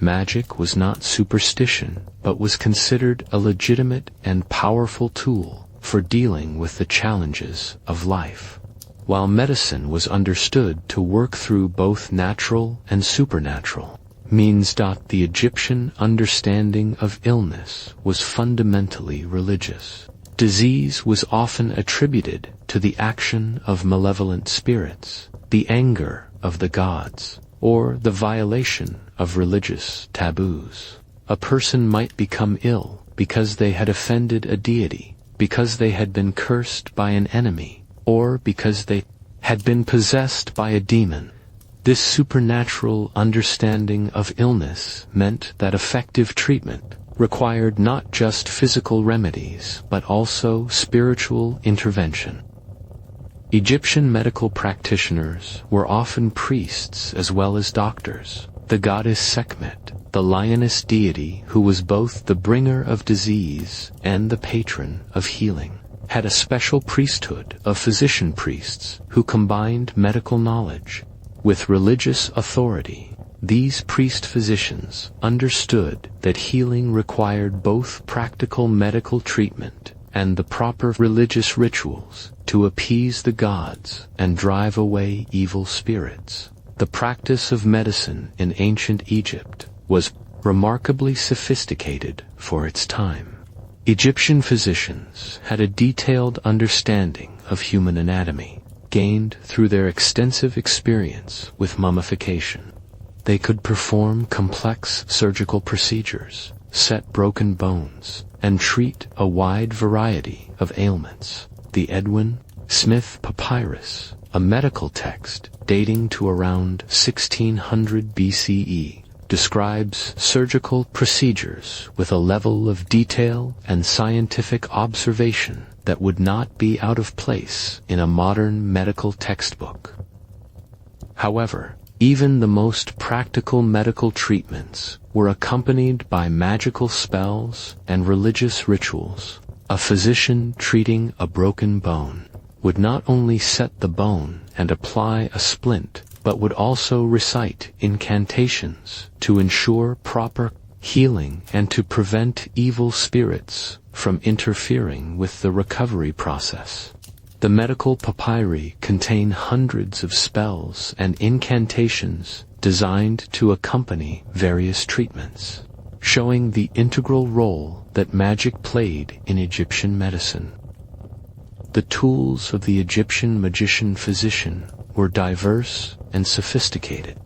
Magic was not superstition, but was considered a legitimate and powerful tool for dealing with the challenges of life, while medicine was understood to work through both natural and supernatural means. The Egyptian understanding of illness was fundamentally religious. Disease was often attributed to the action of malevolent spirits, the anger of the gods, or the violation of religious taboos. A person might become ill because they had offended a deity, because they had been cursed by an enemy, or because they had been possessed by a demon. This supernatural understanding of illness meant that effective treatment required not just physical remedies, but also spiritual intervention. Egyptian medical practitioners were often priests as well as doctors. The goddess Sekhmet, the lioness deity who was both the bringer of disease and the patron of healing, had a special priesthood of physician priests who combined medical knowledge with religious authority. These priest-physicians understood that healing required both practical medical treatment and the proper religious rituals to appease the gods and drive away evil spirits. The practice of medicine in ancient Egypt was remarkably sophisticated for its time. Egyptian physicians had a detailed understanding of human anatomy, gained through their extensive experience with mummification. They could perform complex surgical procedures, set broken bones, and treat a wide variety of ailments. The Edwin Smith Papyrus, a medical text dating to around 1600 BCE, describes surgical procedures with a level of detail and scientific observation that would not be out of place in a modern medical textbook. However, even the most practical medical treatments were accompanied by magical spells and religious rituals. A physician treating a broken bone would not only set the bone and apply a splint, but would also recite incantations to ensure proper healing and to prevent evil spirits from interfering with the recovery process. The medical papyri contain hundreds of spells and incantations designed to accompany various treatments, showing the integral role that magic played in Egyptian medicine. The tools of the Egyptian magician-physician were diverse and sophisticated.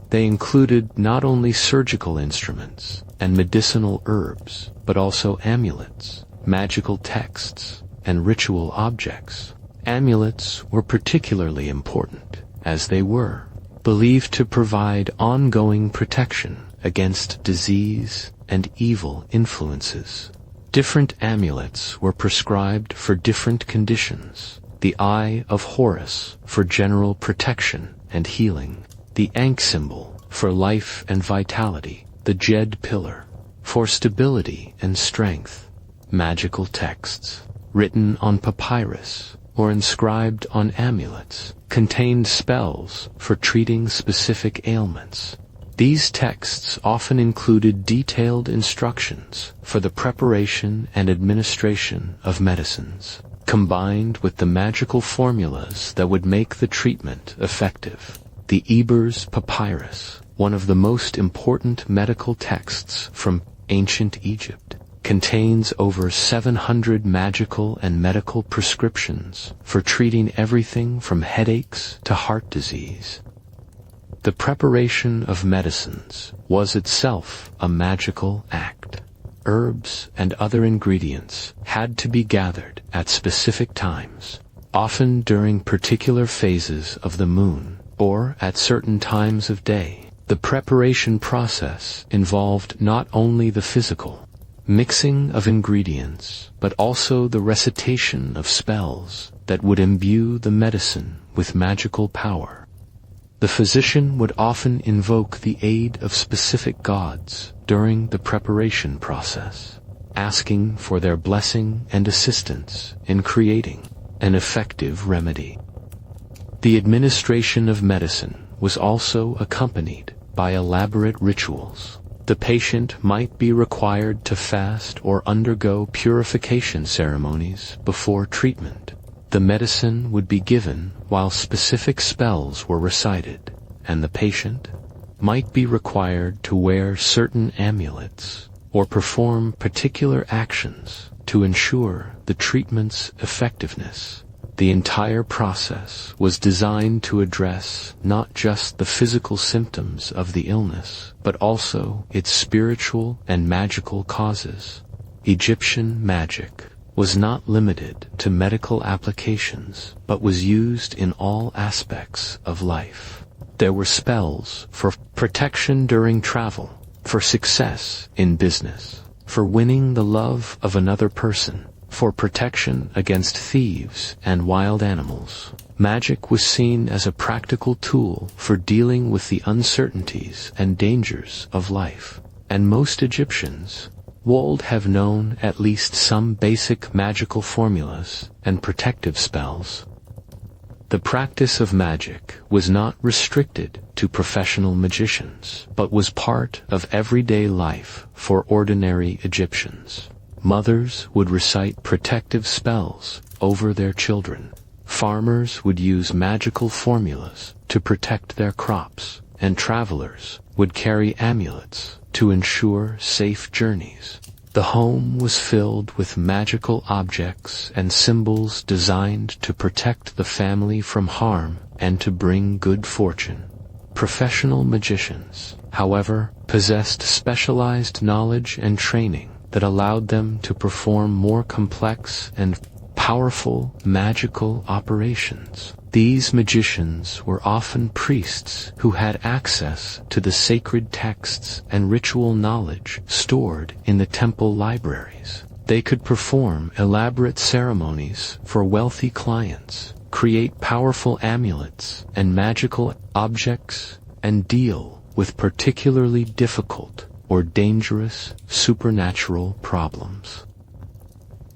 They included not only surgical instruments and medicinal herbs, but also amulets, magical texts, and ritual objects. Amulets were particularly important, as they were believed to provide ongoing protection against disease and evil influences. Different amulets were prescribed for different conditions. The Eye of Horus for general protection and healing, the Ankh symbol for life and vitality, the Jed pillar for stability and strength. Magical texts, written on papyrus or inscribed on amulets, contained spells for treating specific ailments. These texts often included detailed instructions for the preparation and administration of medicines, combined with the magical formulas that would make the treatment effective. The Ebers Papyrus, one of the most important medical texts from ancient Egypt, contains over 700 magical and medical prescriptions for treating everything from headaches to heart disease. The preparation of medicines was itself a magical act. Herbs and other ingredients had to be gathered at specific times, often during particular phases of the moon or at certain times of day. The preparation process involved not only the physical mixing of ingredients, but also the recitation of spells that would imbue the medicine with magical power. The physician would often invoke the aid of specific gods during the preparation process, asking for their blessing and assistance in creating an effective remedy. The administration of medicine was also accompanied by elaborate rituals. The patient might be required to fast or undergo purification ceremonies before treatment. The medicine would be given while specific spells were recited, and the patient might be required to wear certain amulets or perform particular actions to ensure the treatment's effectiveness. The entire process was designed to address not just the physical symptoms of the illness, but also its spiritual and magical causes. Egyptian magic was not limited to medical applications, but was used in all aspects of life. There were spells for protection during travel, for success in business, for winning the love of another person, for protection against thieves and wild animals. Magic was seen as a practical tool for dealing with the uncertainties and dangers of life, and most Egyptians would have known at least some basic magical formulas and protective spells. The practice of magic was not restricted to professional magicians, but was part of everyday life for ordinary Egyptians. Mothers would recite protective spells over their children. Farmers would use magical formulas to protect their crops, and travelers would carry amulets to ensure safe journeys. The home was filled with magical objects and symbols designed to protect the family from harm and to bring good fortune. Professional magicians, however, possessed specialized knowledge and training that allowed them to perform more complex and powerful magical operations. These magicians were often priests who had access to the sacred texts and ritual knowledge stored in the temple libraries. They could perform elaborate ceremonies for wealthy clients, create powerful amulets and magical objects, and deal with particularly difficult or dangerous supernatural problems.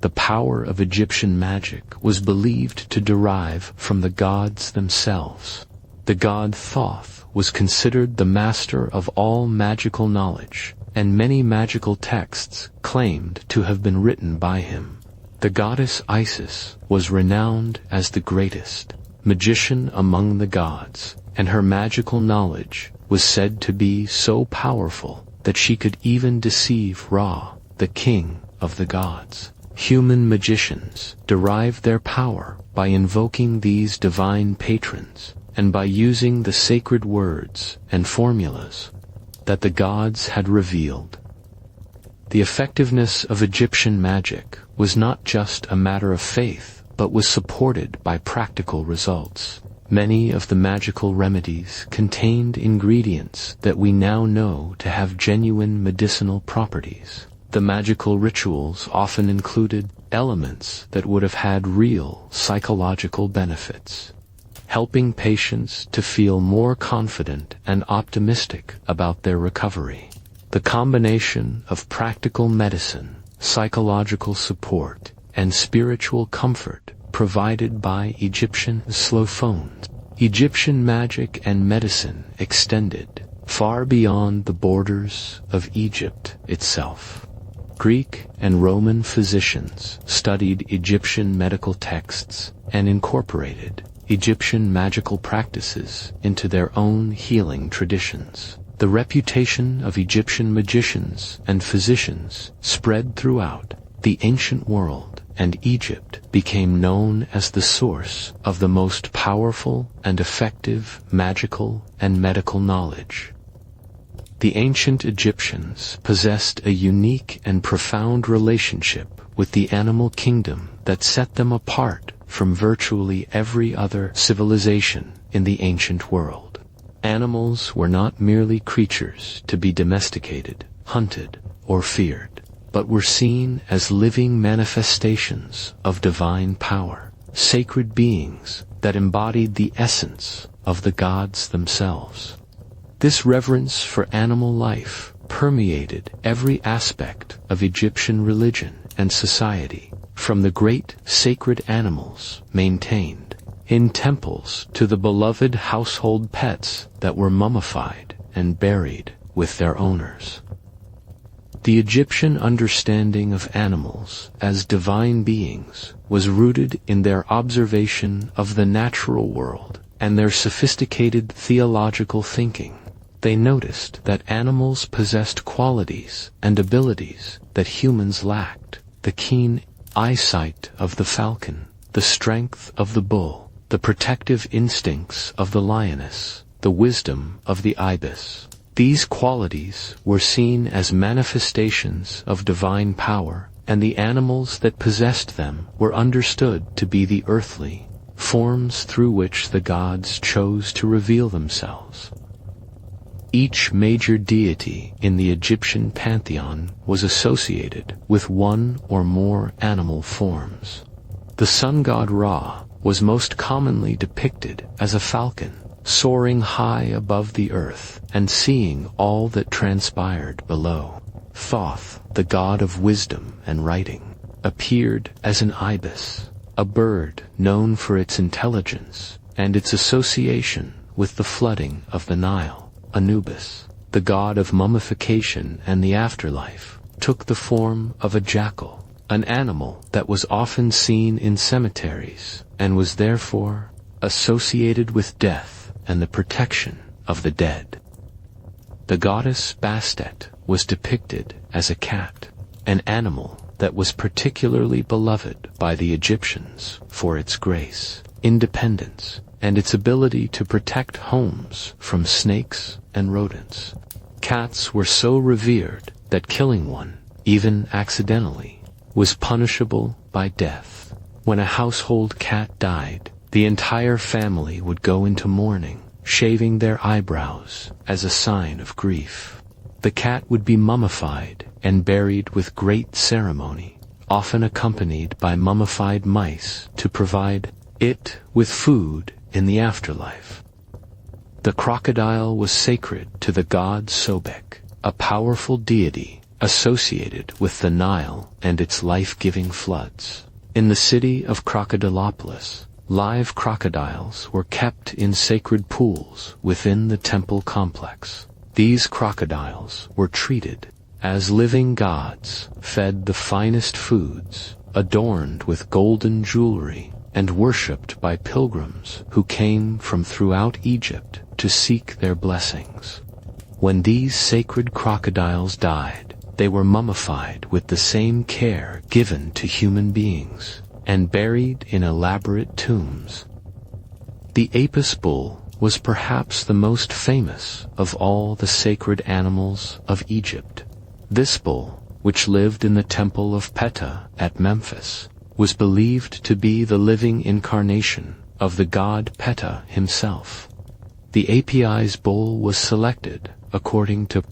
The power of Egyptian magic was believed to derive from the gods themselves. The god Thoth was considered the master of all magical knowledge, and many magical texts claimed to have been written by him. The goddess Isis was renowned as the greatest magician among the gods, and her magical knowledge was said to be so powerful that she could even deceive Ra, the king of the gods. Human magicians derived their power by invoking these divine patrons and by using the sacred words and formulas that the gods had revealed. The effectiveness of Egyptian magic was not just a matter of faith, but was supported by practical results. Many of the magical remedies contained ingredients that we now know to have genuine medicinal properties. The magical rituals often included elements that would have had real psychological benefits, helping patients to feel more confident and optimistic about their recovery. The combination of practical medicine, psychological support, and spiritual comfort provided by Egyptian slophones. Egyptian magic and medicine extended far beyond the borders of Egypt itself. Greek and Roman physicians studied Egyptian medical texts and incorporated Egyptian magical practices into their own healing traditions. The reputation of Egyptian magicians and physicians spread throughout the ancient world, and Egypt became known as the source of the most powerful and effective magical and medical knowledge. The ancient Egyptians possessed a unique and profound relationship with the animal kingdom that set them apart from virtually every other civilization in the ancient world. Animals were not merely creatures to be domesticated, hunted, or feared, but were seen as living manifestations of divine power. sacred beings that embodied the essence of the gods themselves. This reverence for animal life permeated every aspect of Egyptian religion and society, from the great sacred animals maintained in temples to the beloved household pets that were mummified and buried with their owners. The Egyptian understanding of animals as divine beings was rooted in their observation of the natural world and their sophisticated theological thinking. They noticed that animals possessed qualities and abilities that humans lacked: the keen eyesight of the falcon, the strength of the bull, the protective instincts of the lioness, the wisdom of the ibis. These qualities were seen as manifestations of divine power, and the animals that possessed them were understood to be the earthly forms through which the gods chose to reveal themselves. Each major deity in the Egyptian pantheon was associated with one or more animal forms. The sun god Ra was most commonly depicted as a falcon, soaring high above the earth and seeing all that transpired below. Thoth, the god of wisdom and writing, appeared as an ibis, a bird known for its intelligence and its association with the flooding of the Nile. Anubis, the god of mummification and the afterlife, took the form of a jackal, an animal that was often seen in cemeteries and was therefore associated with death and the protection of the dead. The goddess Bastet was depicted as a cat, an animal that was particularly beloved by the Egyptians for its grace, independence, and its ability to protect homes from snakes and rodents. Cats were so revered that killing one, even accidentally, was punishable by death. When a household cat died, the entire family would go into mourning, shaving their eyebrows as a sign of grief. The cat would be mummified and buried with great ceremony, often accompanied by mummified mice to provide it with food in the afterlife. The crocodile was sacred to the god Sobek, a powerful deity associated with the Nile and its life-giving floods. In the city of Crocodilopolis, live crocodiles were kept in sacred pools within the temple complex. These crocodiles were treated as living gods, fed the finest foods, adorned with golden jewelry, and worshipped by pilgrims who came from throughout Egypt to seek their blessings. When these sacred crocodiles died, they were mummified with the same care given to human beings, and buried in elaborate tombs. The Apis bull was perhaps the most famous of all the sacred animals of Egypt. This bull, which lived in the temple of Ptah at Memphis, was believed to be the living incarnation of the god Ptah himself. The Apis bull was selected according to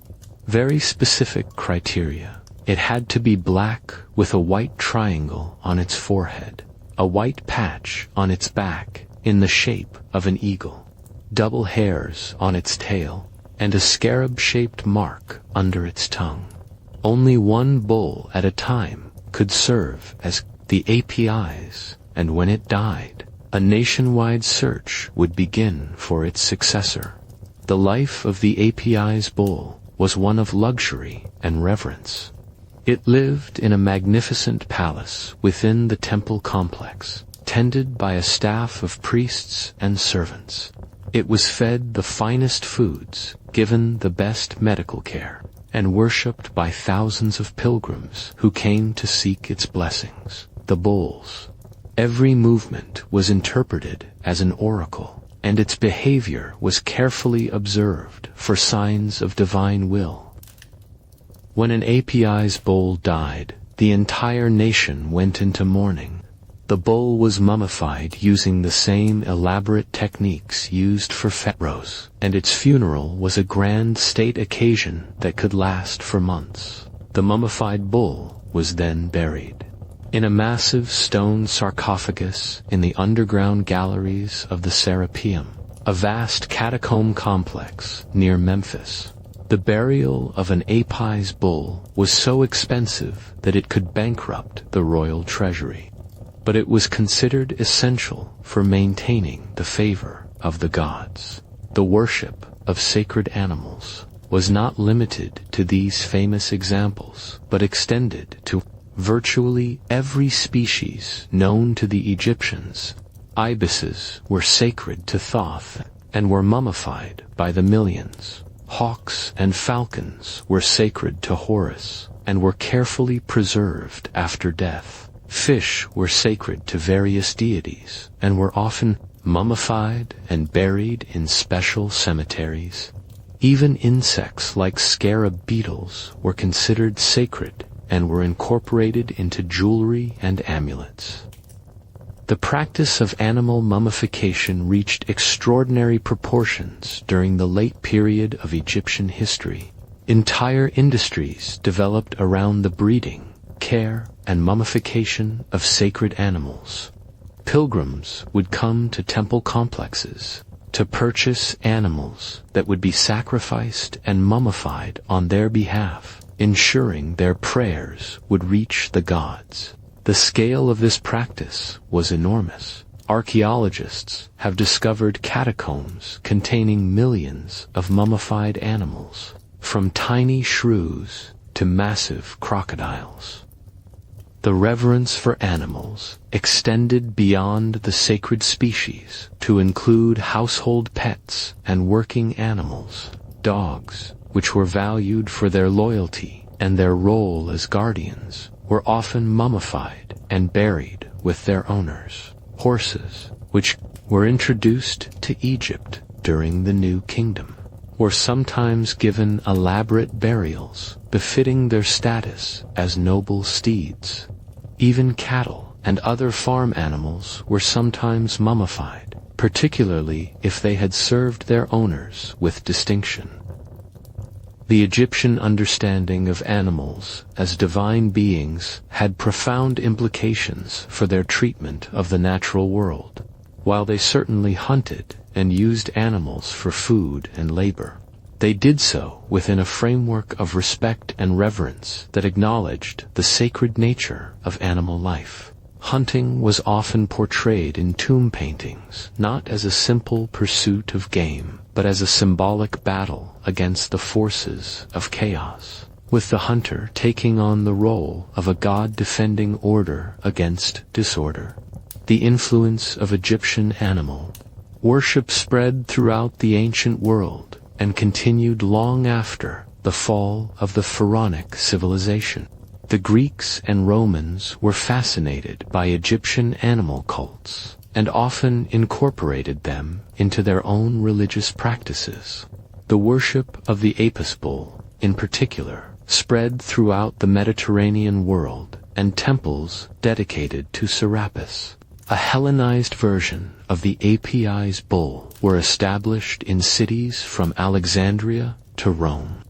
very specific criteria. It had to be black with a white triangle on its forehead, a white patch on its back in the shape of an eagle, double hairs on its tail, and a scarab-shaped mark under its tongue. Only one bull at a time could serve as the Apis, and when it died, a nationwide search would begin for its successor. The life of the Apis bull was one of luxury and reverence. It lived in a magnificent palace within the temple complex, tended by a staff of priests and servants. It was fed the finest foods, given the best medical care, and worshipped by thousands of pilgrims who came to seek its blessings. The bull's every movement was interpreted as an oracle, and its behavior was carefully observed for signs of divine will. When an Apis bull died, the entire nation went into mourning. The bull was mummified using the same elaborate techniques used for pharaohs, and its funeral was a grand state occasion that could last for months. The mummified bull was then buried. In a massive stone sarcophagus in the underground galleries of the Serapeum, a vast catacomb complex near Memphis, the burial of an Apis bull was so expensive that it could bankrupt the royal treasury. But it was considered essential for maintaining the favor of the gods. The worship of sacred animals was not limited to these famous examples, but extended to virtually every species known to the Egyptians. Ibises were sacred to Thoth and were mummified by the millions. Hawks and falcons were sacred to Horus and were carefully preserved after death. Fish were sacred to various deities and were often mummified and buried in special cemeteries. Even insects like scarab beetles were considered sacred and were incorporated into jewelry and amulets. The practice of animal mummification reached extraordinary proportions during the late period of Egyptian history. Entire industries developed around the breeding, care, and mummification of sacred animals. Pilgrims would come to temple complexes to purchase animals that would be sacrificed and mummified on their behalf, ensuring their prayers would reach the gods. The scale of this practice was enormous. Archaeologists have discovered catacombs containing millions of mummified animals, from tiny shrews to massive crocodiles. The reverence for animals extended beyond the sacred species to include household pets and working animals. Dogs, which were valued for their loyalty and their role as guardians, were often mummified and buried with their owners. Horses, which were introduced to Egypt during the New Kingdom, were sometimes given elaborate burials befitting their status as noble steeds. Even cattle and other farm animals were sometimes mummified, particularly if they had served their owners with distinction. The Egyptian understanding of animals as divine beings had profound implications for their treatment of the natural world. While they certainly hunted and used animals for food and labor, they did so within a framework of respect and reverence that acknowledged the sacred nature of animal life. Hunting was often portrayed in tomb paintings, not as a simple pursuit of game, but as a symbolic battle against the forces of chaos, with the hunter taking on the role of a god defending order against disorder. The influence of Egyptian animal worship spread throughout the ancient world and continued long after the fall of the pharaonic civilization. The Greeks and Romans were fascinated by Egyptian animal cults and often incorporated them into their own religious practices. The worship of the Apis bull, in particular, spread throughout the Mediterranean world, and temples dedicated to Serapis, a Hellenized version of the Apis bull, were established in cities from Alexandria to Rome.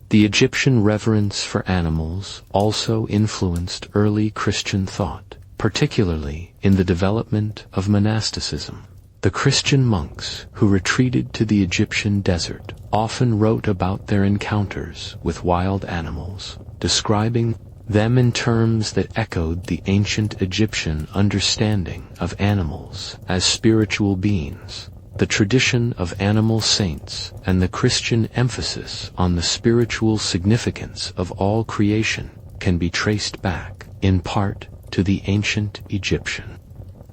The Egyptian reverence for animals also influenced early Christian thought, particularly in the development of monasticism. The Christian monks who retreated to the Egyptian desert often wrote about their encounters with wild animals, describing them in terms that echoed the ancient Egyptian understanding of animals as spiritual beings. The tradition of animal saints and the Christian emphasis on the spiritual significance of all creation can be traced back, in part, to the ancient Egyptian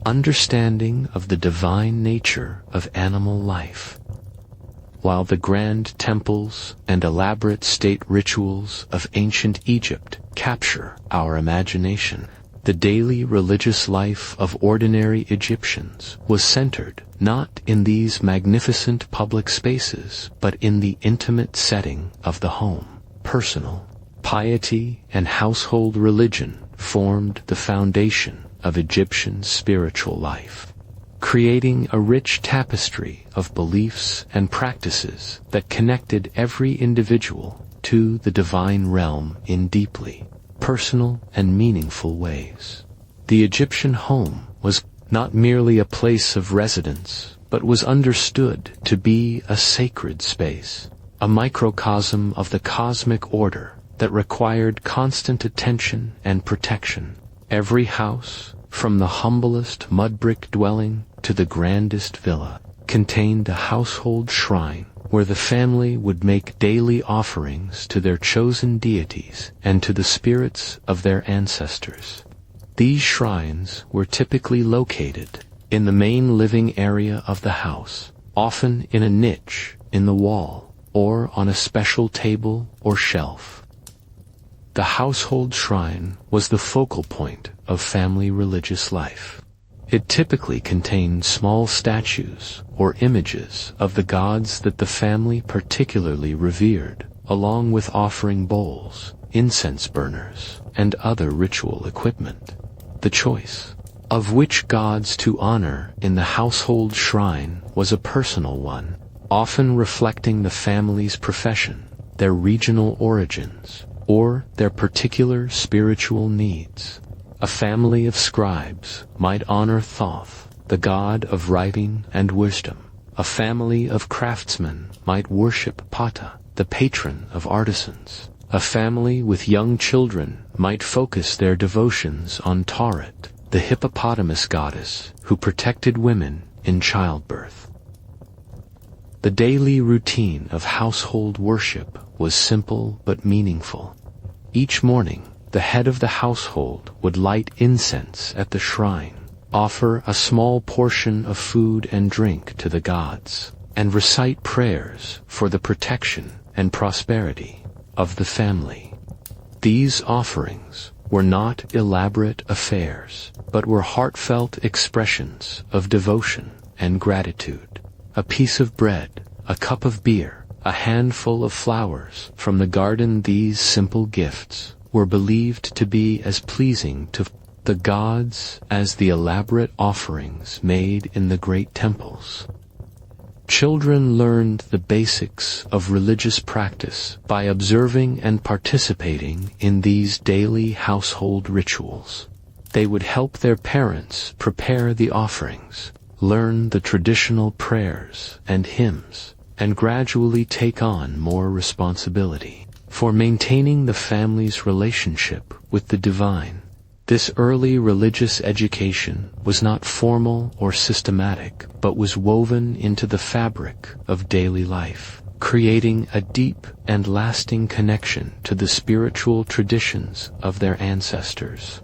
understanding of the divine nature of animal life. While the grand temples and elaborate state rituals of ancient Egypt capture our imagination, the daily religious life of ordinary Egyptians was centered not in these magnificent public spaces, but in the intimate setting of the home. Personal piety and household religion formed the foundation of Egyptian spiritual life, creating a rich tapestry of beliefs and practices that connected every individual to the divine realm in deeply personal and meaningful ways. The Egyptian home was not merely a place of residence, but was understood to be a sacred space, a microcosm of the cosmic order that required constant attention and protection. Every house, from the humblest mud-brick dwelling to the grandest villa, contained a household shrine where the family would make daily offerings to their chosen deities and to the spirits of their ancestors. These shrines were typically located in the main living area of the house, often in a niche in the wall or on a special table or shelf. The household shrine was the focal point of family religious life. It typically contained small statues or images of the gods that the family particularly revered, along with offering bowls, incense burners, and other ritual equipment. The choice of which gods to honor in the household shrine was a personal one, often reflecting the family's profession, their regional origins, or their particular spiritual needs. A family of scribes might honor Thoth, the god of writing and wisdom. A family of craftsmen might worship Ptah, the patron of artisans. A family with young children might focus their devotions on Tauret, the hippopotamus goddess who protected women in childbirth. The daily routine of household worship was simple but meaningful. Each morning, the head of the household would light incense at the shrine, offer a small portion of food and drink to the gods, and recite prayers for the protection and prosperity of the family. These offerings were not elaborate affairs, but were heartfelt expressions of devotion and gratitude. A piece of bread, a cup of beer, a handful of flowers from the garden, these simple gifts were believed to be as pleasing to the gods as the elaborate offerings made in the great temples. Children learned the basics of religious practice by observing and participating in these daily household rituals. They would help their parents prepare the offerings, learn the traditional prayers and hymns, and gradually take on more responsibility for maintaining the family's relationship with the divine. This early religious education was not formal or systematic, but was woven into the fabric of daily life, creating a deep and lasting connection to the spiritual traditions of their ancestors.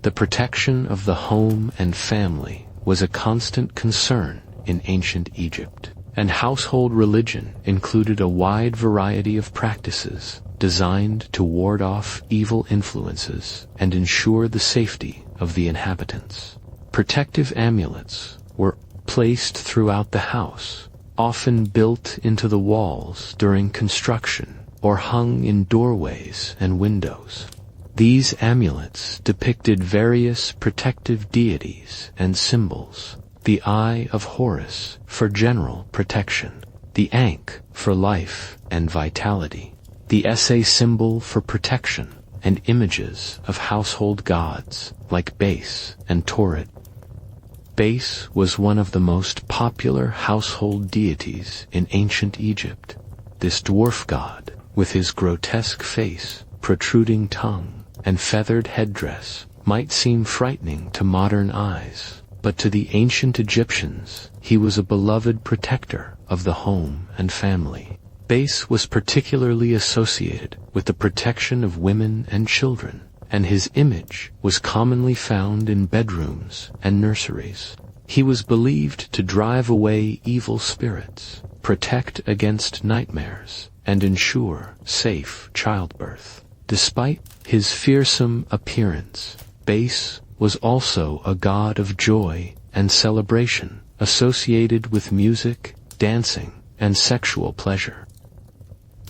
The protection of the home and family was a constant concern in ancient Egypt, and household religion included a wide variety of practices designed to ward off evil influences and ensure the safety of the inhabitants. Protective amulets were placed throughout the house, often built into the walls during construction or hung in doorways and windows. These amulets depicted various protective deities and symbols: the Eye of Horus for general protection, the Ankh for life and vitality, the Esse symbol for protection, and images of household gods like Base and Tauret. Base was one of the most popular household deities in ancient Egypt. This dwarf god, with his grotesque face, protruding tongue, and feathered headdress, might seem frightening to modern eyes, but to the ancient Egyptians, he was a beloved protector of the home and family. Base was particularly associated with the protection of women and children, and his image was commonly found in bedrooms and nurseries. He was believed to drive away evil spirits, protect against nightmares, and ensure safe childbirth. Despite his fearsome appearance, Base was also a god of joy and celebration, associated with music, dancing, and sexual pleasure.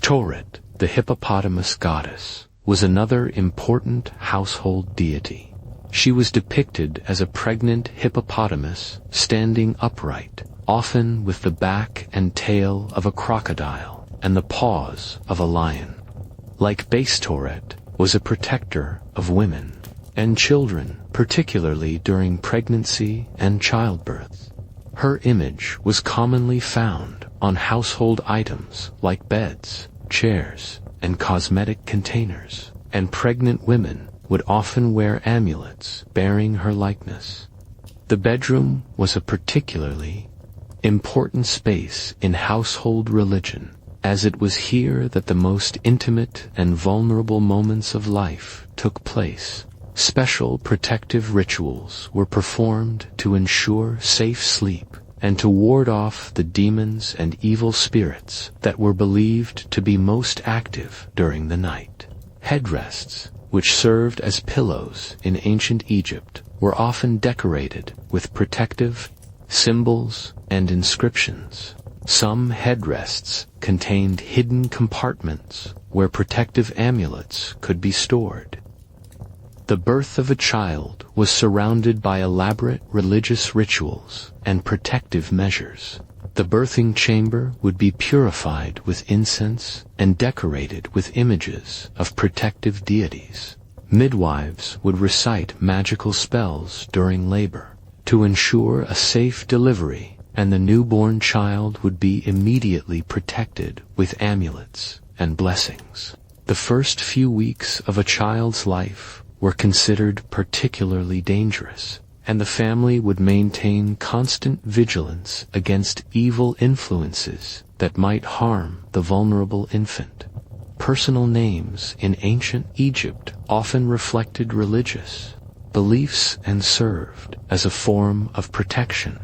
Tauret, the hippopotamus goddess, was another important household deity. She was depicted as a pregnant hippopotamus standing upright, often with the back and tail of a crocodile and the paws of a lion. Like Base, Tauret was a protector of women and children, particularly during pregnancy and childbirth. Her image was commonly found on household items like beds, chairs, and cosmetic containers, and pregnant women would often wear amulets bearing her likeness. The bedroom was a particularly important space in household religion, as it was here that the most intimate and vulnerable moments of life took place. Special protective rituals were performed to ensure safe sleep and to ward off the demons and evil spirits that were believed to be most active during the night. Headrests, which served as pillows in ancient Egypt, were often decorated with protective symbols and inscriptions. Some headrests contained hidden compartments where protective amulets could be stored. The birth of a child was surrounded by elaborate religious rituals and protective measures. The birthing chamber would be purified with incense and decorated with images of protective deities. Midwives would recite magical spells during labor to ensure a safe delivery, and the newborn child would be immediately protected with amulets and blessings. The first few weeks of a child's life were considered particularly dangerous, and the family would maintain constant vigilance against evil influences that might harm the vulnerable infant. Personal names in ancient Egypt often reflected religious beliefs and served as a form of protection.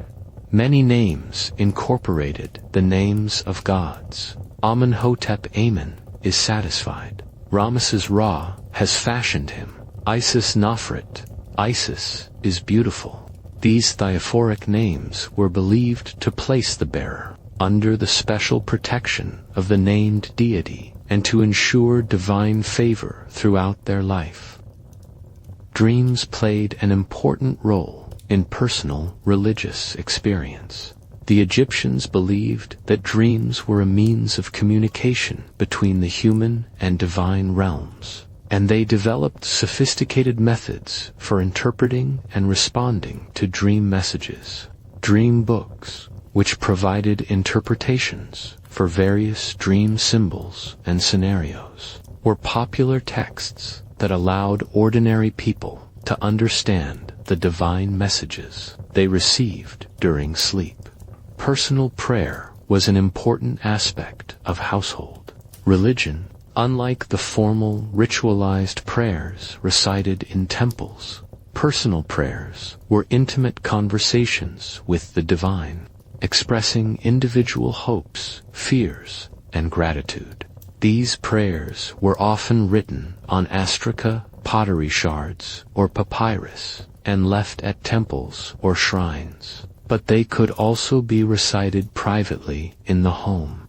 Many names incorporated the names of gods. Amenhotep Amen is satisfied. Ramesses Ra has fashioned him. Isis Nofret, Isis is beautiful. These theophoric names were believed to place the bearer under the special protection of the named deity and to ensure divine favor throughout their life. Dreams played an important role in personal religious experience. The Egyptians believed that dreams were a means of communication between the human and divine realms, and they developed sophisticated methods for interpreting and responding to dream messages. Dream books, which provided interpretations for various dream symbols and scenarios, were popular texts that allowed ordinary people to understand the divine messages they received during sleep. Personal prayer was an important aspect of household religion. Unlike the formal, ritualized prayers recited in temples, personal prayers were intimate conversations with the divine, expressing individual hopes, fears, and gratitude. These prayers were often written on astraca, pottery shards, or papyrus, and left at temples or shrines, but they could also be recited privately in the home.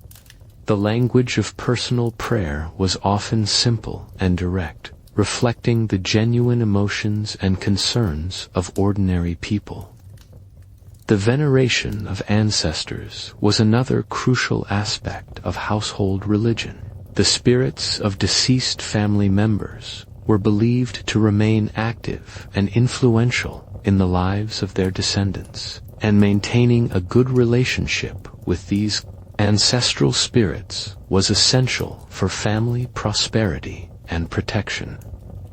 The language of personal prayer was often simple and direct, reflecting the genuine emotions and concerns of ordinary people. The veneration of ancestors was another crucial aspect of household religion. The spirits of deceased family members were believed to remain active and influential in the lives of their descendants, and maintaining a good relationship with these ancestral spirits was essential for family prosperity and protection.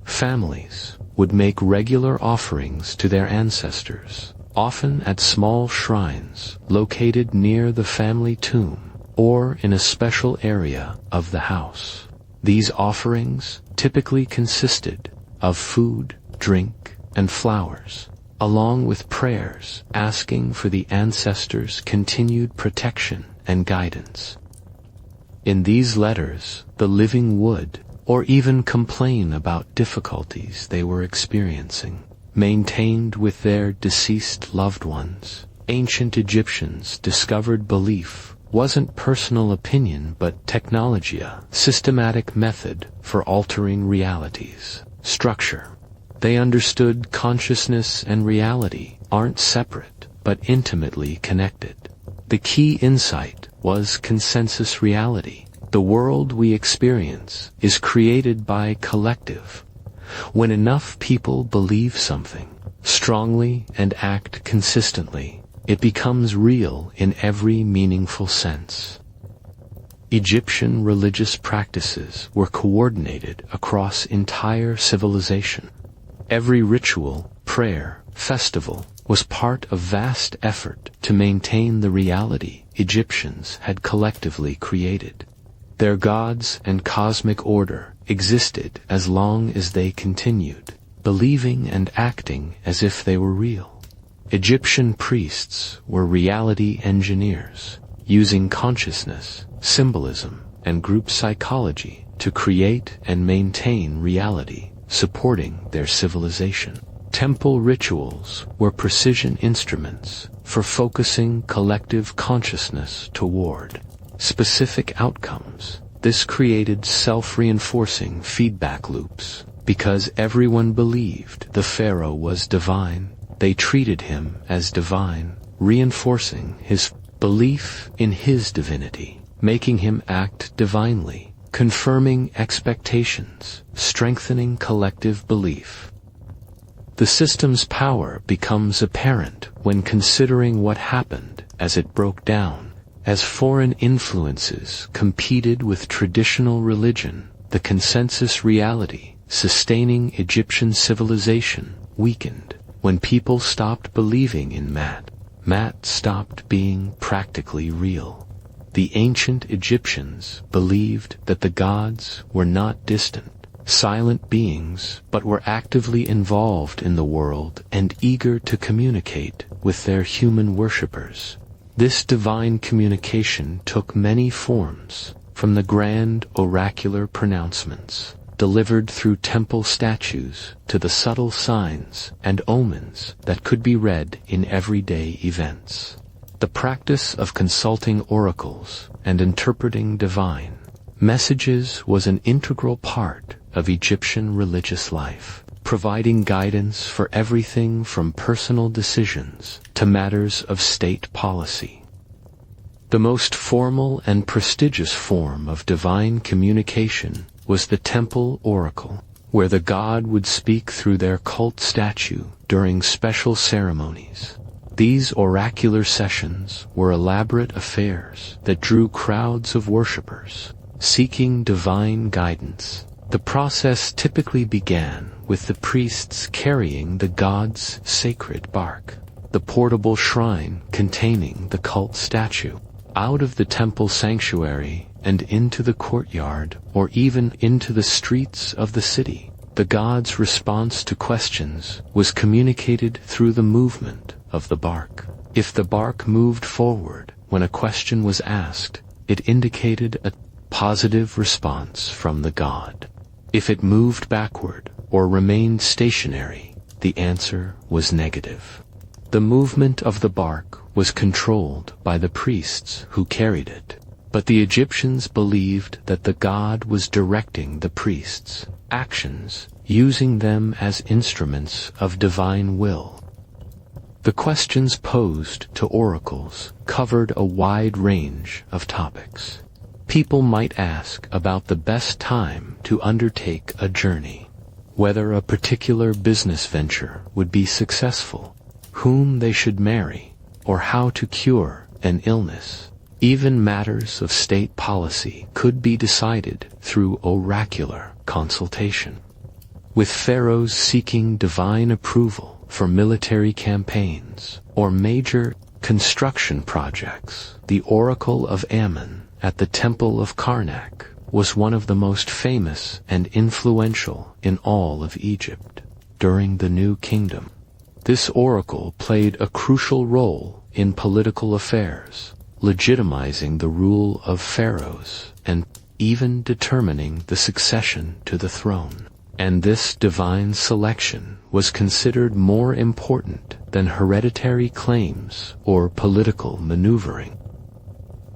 Families would make regular offerings to their ancestors, often at small shrines located near the family tomb or in a special area of the house. These offerings typically consisted of food, drink, and flowers, along with prayers asking for the ancestors' continued protection and guidance. In these letters, the living would, or even complain about difficulties they were experiencing, maintained with their deceased loved ones. Ancient Egyptians discovered belief wasn't personal opinion but technologia, systematic method for altering realities. Structure. They understood consciousness and reality aren't separate but intimately connected. The key insight was consensus reality. The world we experience is created by collective. When enough people believe something strongly and act consistently, it becomes real in every meaningful sense. Egyptian religious practices were coordinated across entire civilization. Every ritual, prayer, festival was part of vast effort to maintain the reality Egyptians had collectively created. Their gods and cosmic order existed as long as they continued, believing and acting as if they were real. Egyptian priests were reality engineers, using consciousness, symbolism, and group psychology to create and maintain reality, supporting their civilization. Temple rituals were precision instruments for focusing collective consciousness toward specific outcomes. This created self-reinforcing feedback loops. Because everyone believed the pharaoh was divine, they treated him as divine, reinforcing his belief in his divinity, making him act divinely, confirming expectations, strengthening collective belief. The system's power becomes apparent when considering what happened as it broke down. As foreign influences competed with traditional religion, the consensus reality sustaining Egyptian civilization weakened. When people stopped believing in Mat stopped being practically real. The ancient Egyptians believed that the gods were not distant, silent beings, but were actively involved in the world and eager to communicate with their human worshippers. This divine communication took many forms, from the grand oracular pronouncements delivered through temple statues to the subtle signs and omens that could be read in everyday events. The practice of consulting oracles and interpreting divine messages was an integral part of Egyptian religious life, providing guidance for everything from personal decisions to matters of state policy. The most formal and prestigious form of divine communication was the temple oracle, where the god would speak through their cult statue during special ceremonies. These oracular sessions were elaborate affairs that drew crowds of worshippers, seeking divine guidance. The process typically began with the priests carrying the god's sacred bark, the portable shrine containing the cult statue, out of the temple sanctuary and into the courtyard or even into the streets of the city. The god's response to questions was communicated through the movement of the bark. If the bark moved forward when a question was asked, it indicated a positive response from the god. If it moved backward or remained stationary, the answer was negative. The movement of the bark was controlled by the priests who carried it, but the Egyptians believed that the god was directing the priests' actions, using them as instruments of divine will. The questions posed to oracles covered a wide range of topics. People might ask about the best time to undertake a journey, whether a particular business venture would be successful, whom they should marry, or how to cure an illness. Even matters of state policy could be decided through oracular consultation. With pharaohs seeking divine approval for military campaigns or major construction projects, the Oracle of Ammon at the Temple of Karnak was one of the most famous and influential in all of Egypt during the New Kingdom. This oracle played a crucial role in political affairs, legitimizing the rule of pharaohs and even determining the succession to the throne. And this divine selection was considered more important than hereditary claims or political maneuvering.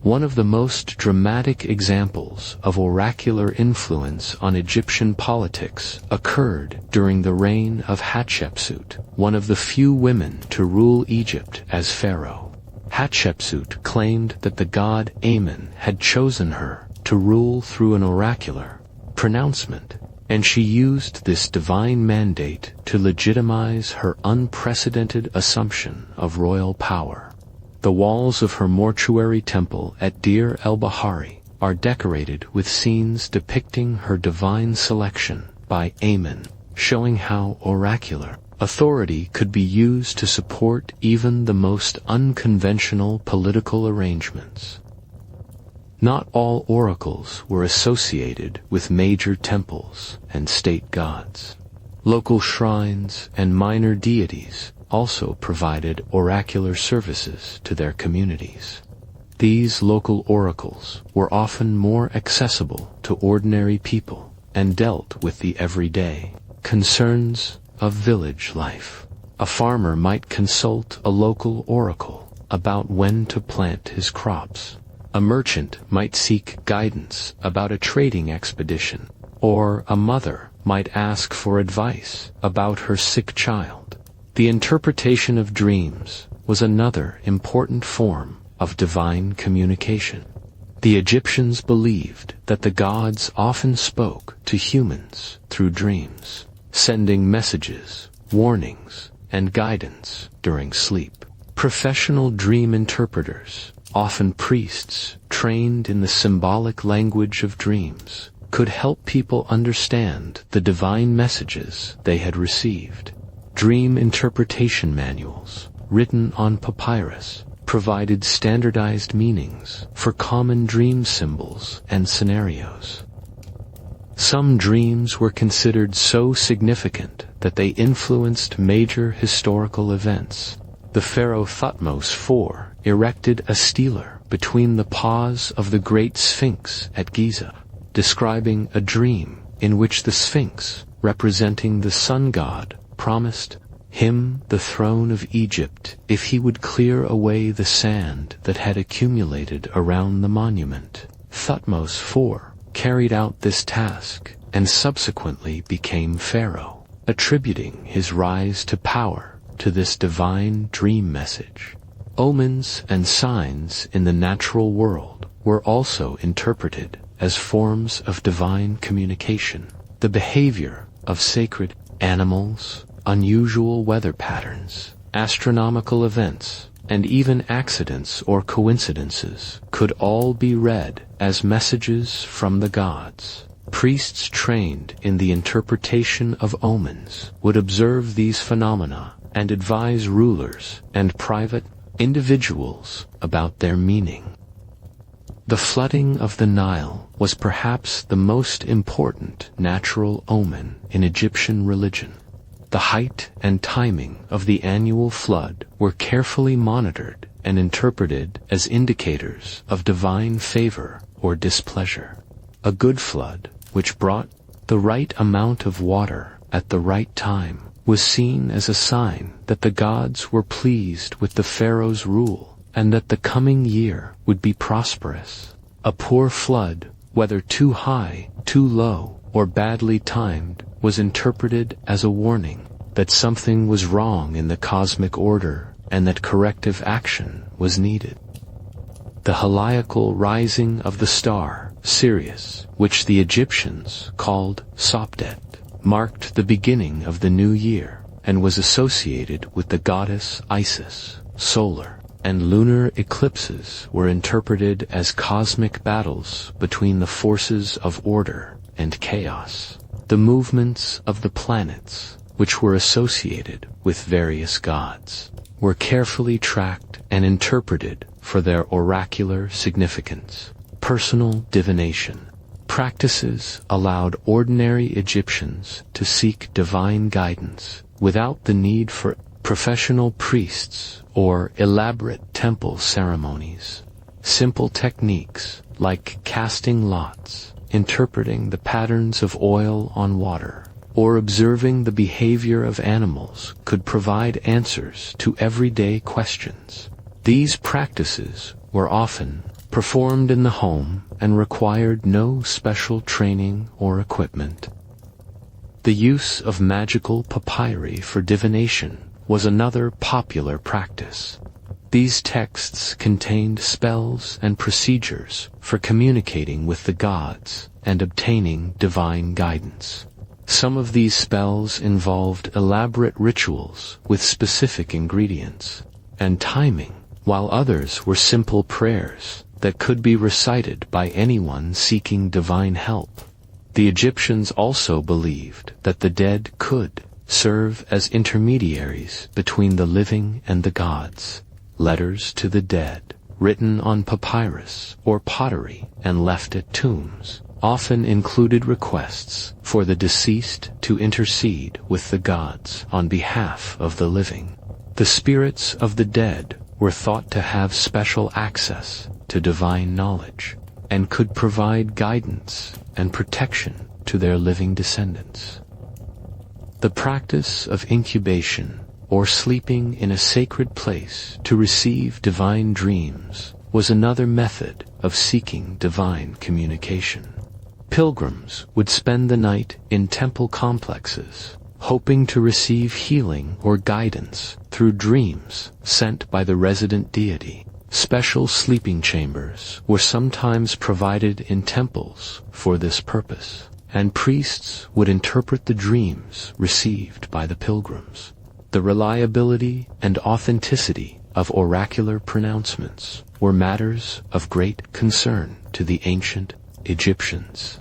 One of the most dramatic examples of oracular influence on Egyptian politics occurred during the reign of Hatshepsut, one of the few women to rule Egypt as pharaoh. Hatshepsut claimed that the god Amun had chosen her to rule through an oracular pronouncement, and she used this divine mandate to legitimize her unprecedented assumption of royal power. The walls of her mortuary temple at Deir el-Bahari are decorated with scenes depicting her divine selection by Amen, showing how oracular authority could be used to support even the most unconventional political arrangements. Not all oracles were associated with major temples and state gods. Local shrines and minor deities also provided oracular services to their communities. These local oracles were often more accessible to ordinary people and dealt with the everyday concerns of village life. A farmer might consult a local oracle about when to plant his crops. A merchant might seek guidance about a trading expedition, or a mother might ask for advice about her sick child. The interpretation of dreams was another important form of divine communication. The Egyptians believed that the gods often spoke to humans through dreams, sending messages, warnings, and guidance during sleep. Professional dream interpreters, often priests trained in the symbolic language of dreams, could help people understand the divine messages they had received. Dream interpretation manuals, written on papyrus, provided standardized meanings for common dream symbols and scenarios. Some dreams were considered so significant that they influenced major historical events. The pharaoh Thutmose IV erected a stela between the paws of the Great Sphinx at Giza, describing a dream in which the Sphinx, representing the sun god, promised him the throne of Egypt if he would clear away the sand that had accumulated around the monument. Thutmose IV carried out this task and subsequently became pharaoh, attributing his rise to power to this divine dream message. Omens and signs in the natural world were also interpreted as forms of divine communication. The behavior of sacred animals, unusual weather patterns, astronomical events, and even accidents or coincidences could all be read as messages from the gods. Priests trained in the interpretation of omens would observe these phenomena and advise rulers and private individuals about their meaning. The flooding of the Nile was perhaps the most important natural omen in Egyptian religion. The height and timing of the annual flood were carefully monitored and interpreted as indicators of divine favor or displeasure. A good flood, which brought the right amount of water at the right time, was seen as a sign that the gods were pleased with the pharaoh's rule and that the coming year would be prosperous. A poor flood, whether too high, too low, or badly timed, was interpreted as a warning that something was wrong in the cosmic order and that corrective action was needed. The heliacal rising of the star, Sirius, which the Egyptians called Sopdet, marked the beginning of the new year and was associated with the goddess Isis. Solar and lunar eclipses were interpreted as cosmic battles between the forces of order and chaos. The movements of the planets, which were associated with various gods, were carefully tracked and interpreted for their oracular significance. Personal divination practices allowed ordinary Egyptians to seek divine guidance without the need for professional priests or elaborate temple ceremonies. Simple techniques like casting lots, interpreting the patterns of oil on water, or observing the behavior of animals could provide answers to everyday questions. These practices were often performed in the home and required no special training or equipment. The use of magical papyri for divination was another popular practice. These texts contained spells and procedures for communicating with the gods and obtaining divine guidance. Some of these spells involved elaborate rituals with specific ingredients and timing, while others were simple prayers that could be recited by anyone seeking divine help. The Egyptians also believed that the dead could serve as intermediaries between the living and the gods. Letters to the dead, written on papyrus or pottery and left at tombs, often included requests for the deceased to intercede with the gods on behalf of the living. The spirits of the dead were thought to have special access to divine knowledge and could provide guidance and protection to their living descendants. The practice of incubation, or sleeping in a sacred place to receive divine dreams, was another method of seeking divine communication. Pilgrims would spend the night in temple complexes, hoping to receive healing or guidance through dreams sent by the resident deity. Special sleeping chambers were sometimes provided in temples for this purpose, and priests would interpret the dreams received by the pilgrims. The reliability and authenticity of oracular pronouncements were matters of great concern to the ancient Egyptians.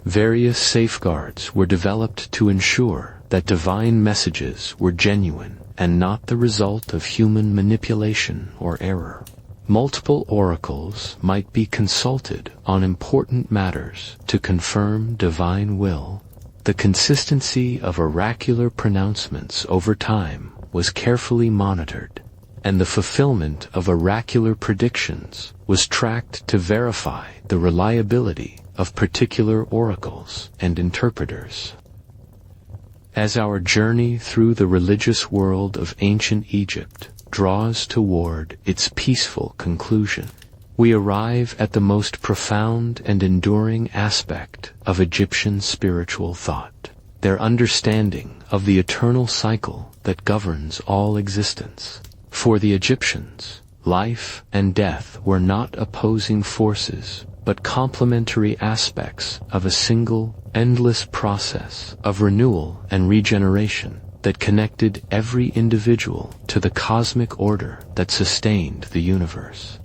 Various safeguards were developed to ensure that divine messages were genuine and not the result of human manipulation or error. Multiple oracles might be consulted on important matters to confirm divine will. The consistency of oracular pronouncements over time was carefully monitored, and the fulfillment of oracular predictions was tracked to verify the reliability of particular oracles and interpreters. As our journey through the religious world of ancient Egypt draws toward its peaceful conclusion, we arrive at the most profound and enduring aspect of Egyptian spiritual thought, their understanding of the eternal cycle that governs all existence. For the Egyptians, life and death were not opposing forces, but complementary aspects of a single, endless process of renewal and regeneration that connected every individual to the cosmic order that sustained the universe.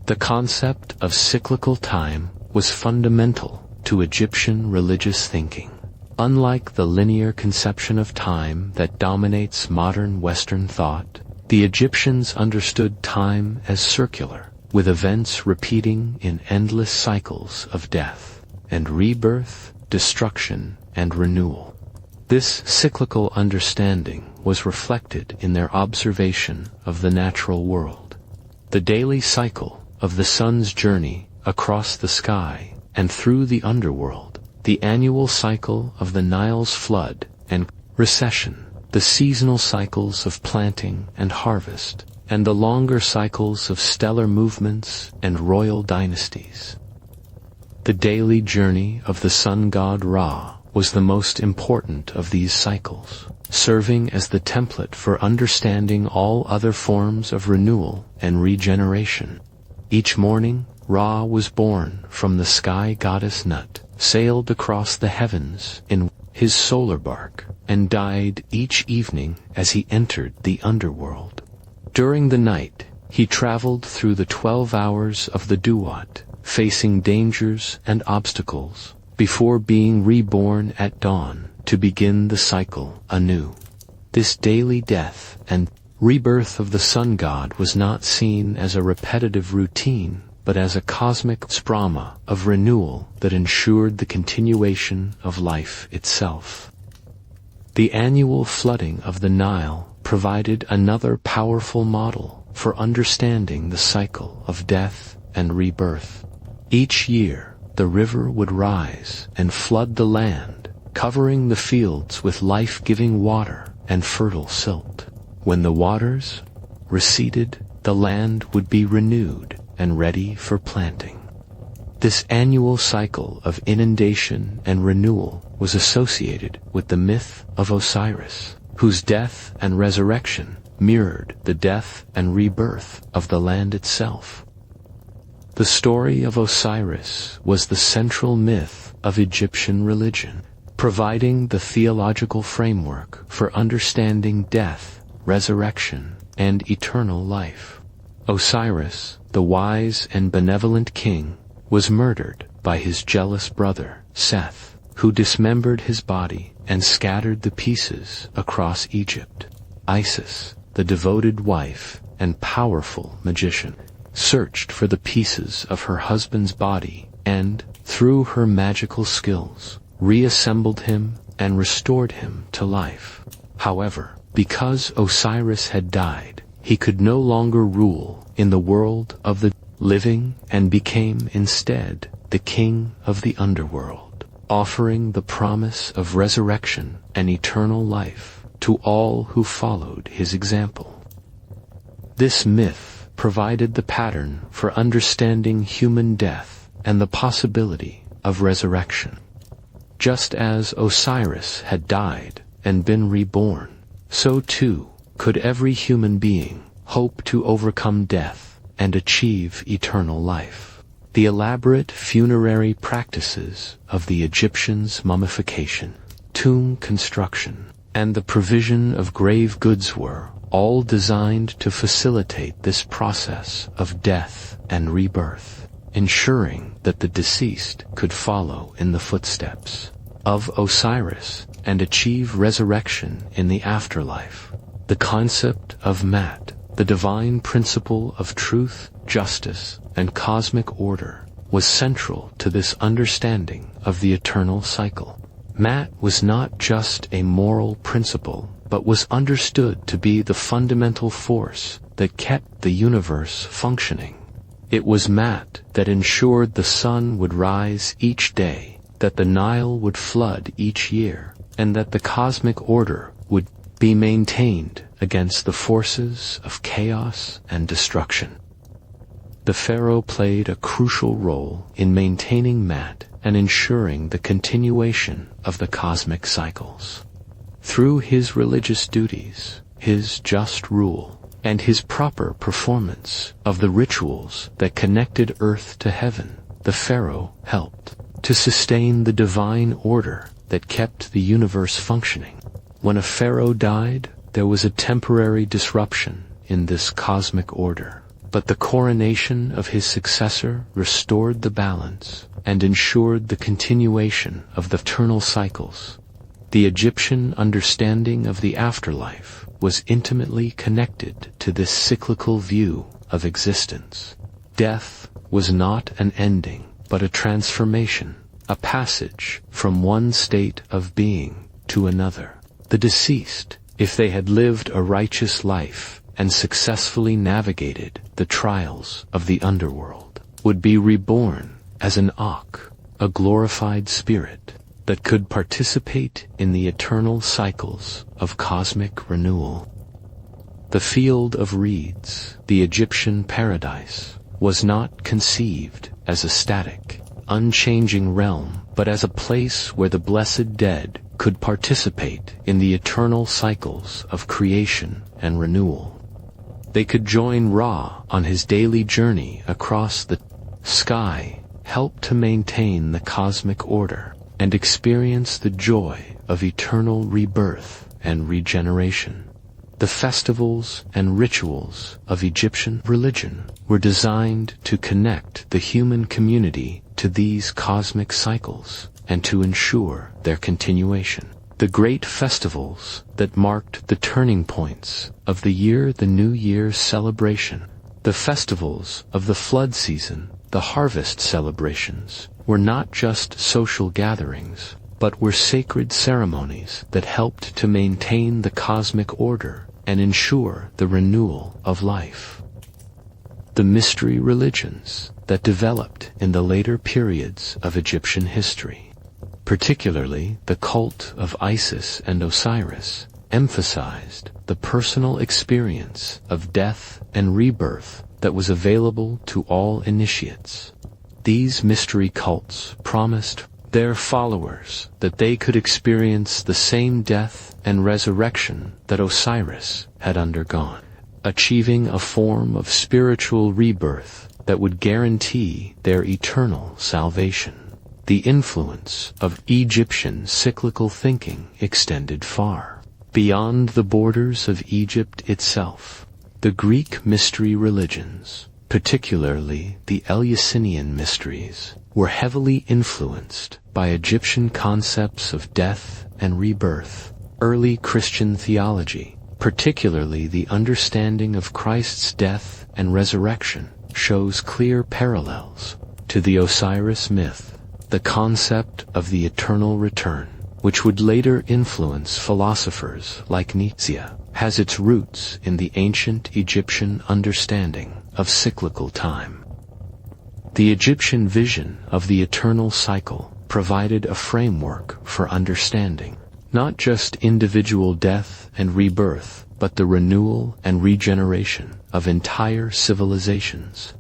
The concept of cyclical time was fundamental to Egyptian religious thinking. Unlike the linear conception of time that dominates modern Western thought, the Egyptians understood time as circular, with events repeating in endless cycles of death and rebirth, destruction, and renewal. This cyclical understanding was reflected in their observation of the natural world. The daily cycle of the sun's journey across the sky and through the underworld, the annual cycle of the Nile's flood and recession, the seasonal cycles of planting and harvest, and the longer cycles of stellar movements and royal dynasties. The daily journey of the sun god Ra was the most important of these cycles, serving as the template for understanding all other forms of renewal and regeneration. Each morning, Ra was born from the sky goddess Nut, sailed across the heavens in his solar bark, and died each evening as he entered the underworld. During the night, he traveled through the 12 hours of the Duat, facing dangers and obstacles, before being reborn at dawn to begin the cycle anew. This daily death and rebirth of the sun god was not seen as a repetitive routine, but as a cosmic sprama of renewal that ensured the continuation of life itself. The annual flooding of the Nile provided another powerful model for understanding the cycle of death and rebirth. Each year, the river would rise and flood the land, covering the fields with life-giving water and fertile silt. When the waters receded, the land would be renewed and ready for planting. This annual cycle of inundation and renewal was associated with the myth of Osiris, whose death and resurrection mirrored the death and rebirth of the land itself. The story of Osiris was the central myth of Egyptian religion, providing the theological framework for understanding death, resurrection, and eternal life. Osiris, the wise and benevolent king, was murdered by his jealous brother, Seth, who dismembered his body and scattered the pieces across Egypt. Isis, the devoted wife and powerful magician, searched for the pieces of her husband's body and, through her magical skills, reassembled him and restored him to life. However, because Osiris had died, he could no longer rule in the world of the living and became instead the king of the underworld, offering the promise of resurrection and eternal life to all who followed his example. This myth provided the pattern for understanding human death and the possibility of resurrection. Just as Osiris had died and been reborn, so too could every human being hope to overcome death and achieve eternal life. The elaborate funerary practices of the Egyptians' mummification, tomb construction, and the provision of grave goods were all designed to facilitate this process of death and rebirth, ensuring that the deceased could follow in the footsteps of Osiris and achieve resurrection in the afterlife. The concept of Mat, the divine principle of truth, justice, and cosmic order, was central to this understanding of the eternal cycle. Mat was not just a moral principle, but was understood to be the fundamental force that kept the universe functioning. It was Mat that ensured the sun would rise each day, that the Nile would flood each year, and that the cosmic order would be maintained against the forces of chaos and destruction. The pharaoh played a crucial role in maintaining Mat and ensuring the continuation of the cosmic cycles. Through his religious duties, his just rule, and his proper performance of the rituals that connected earth to heaven, the pharaoh helped to sustain the divine order that kept the universe functioning. When a pharaoh died, there was a temporary disruption in this cosmic order, but the coronation of his successor restored the balance and ensured the continuation of the eternal cycles. The Egyptian understanding of the afterlife was intimately connected to this cyclical view of existence. Death was not an ending, but a transformation, a passage from one state of being to another. The deceased, if they had lived a righteous life and successfully navigated the trials of the underworld, would be reborn as an Akh, a glorified spirit that could participate in the eternal cycles of cosmic renewal. The field of reeds, the Egyptian paradise, was not conceived as a static, unchanging realm, but as a place where the blessed dead could participate in the eternal cycles of creation and renewal. They could join Ra on his daily journey across the sky, help to maintain the cosmic order, and experience the joy of eternal rebirth and regeneration. The festivals and rituals of Egyptian religion were designed to connect the human community to these cosmic cycles and to ensure their continuation. The great festivals that marked the turning points of the year, the New Year's celebration, the festivals of the flood season, the harvest celebrations, were not just social gatherings, but were sacred ceremonies that helped to maintain the cosmic order and ensure the renewal of life. The mystery religions that developed in the later periods of Egyptian history, particularly the cult of Isis and Osiris, emphasized the personal experience of death and rebirth that was available to all initiates. These mystery cults promised their followers, that they could experience the same death and resurrection that Osiris had undergone, achieving a form of spiritual rebirth that would guarantee their eternal salvation. The influence of Egyptian cyclical thinking extended far beyond the borders of Egypt itself. The Greek mystery religions, particularly the Eleusinian mysteries, were heavily influenced by Egyptian concepts of death and rebirth. Early Christian theology, particularly the understanding of Christ's death and resurrection, shows clear parallels to the Osiris myth. The concept of the eternal return, which would later influence philosophers like Nietzsche, has its roots in the ancient Egyptian understanding of cyclical time. The Egyptian vision of the eternal cycle provided a framework for understanding not just individual death and rebirth, but the renewal and regeneration of entire civilizations.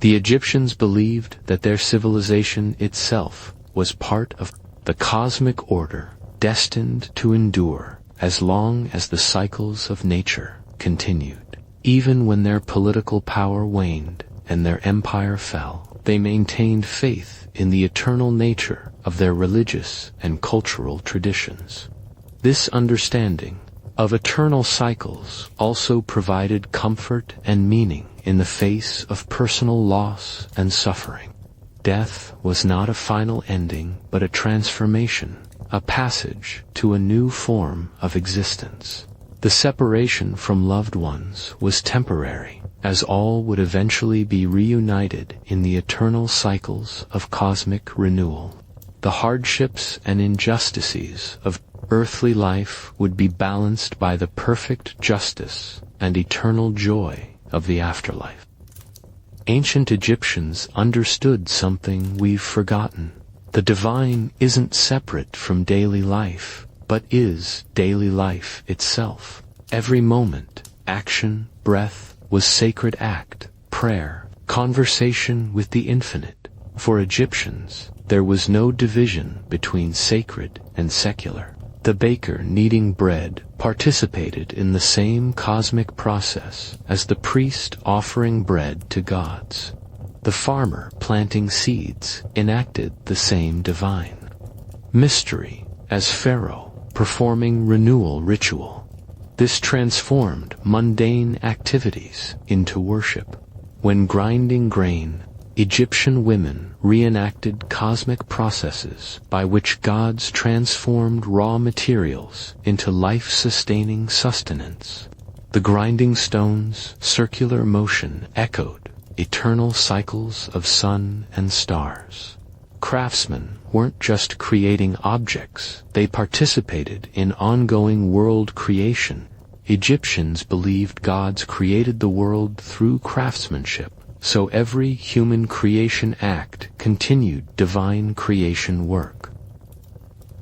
The Egyptians believed that their civilization itself was part of the cosmic order destined to endure as long as the cycles of nature continued. Even when their political power waned and their empire fell, they maintained faith in the eternal nature of their religious and cultural traditions. This understanding of eternal cycles also provided comfort and meaning in the face of personal loss and suffering. Death was not a final ending, but a transformation, a passage to a new form of existence. The separation from loved ones was temporary, as all would eventually be reunited in the eternal cycles of cosmic renewal. The hardships and injustices of earthly life would be balanced by the perfect justice and eternal joy of the afterlife. Ancient Egyptians understood something we've forgotten. The divine isn't separate from daily life, but is daily life itself. Every moment, action, breath, was sacred act, prayer, conversation with the infinite. For Egyptians, there was no division between sacred and secular. The baker kneading bread participated in the same cosmic process as the priest offering bread to gods. The farmer planting seeds enacted the same divine mystery as Pharaoh performing renewal ritual. This transformed mundane activities into worship. When grinding grain, Egyptian women reenacted cosmic processes by which gods transformed raw materials into life-sustaining sustenance. The grinding stones' circular motion echoed eternal cycles of sun and stars. Craftsmen weren't just creating objects, they participated in ongoing world creation. Egyptians believed gods created the world through craftsmanship, so every human creation act continued divine creation work.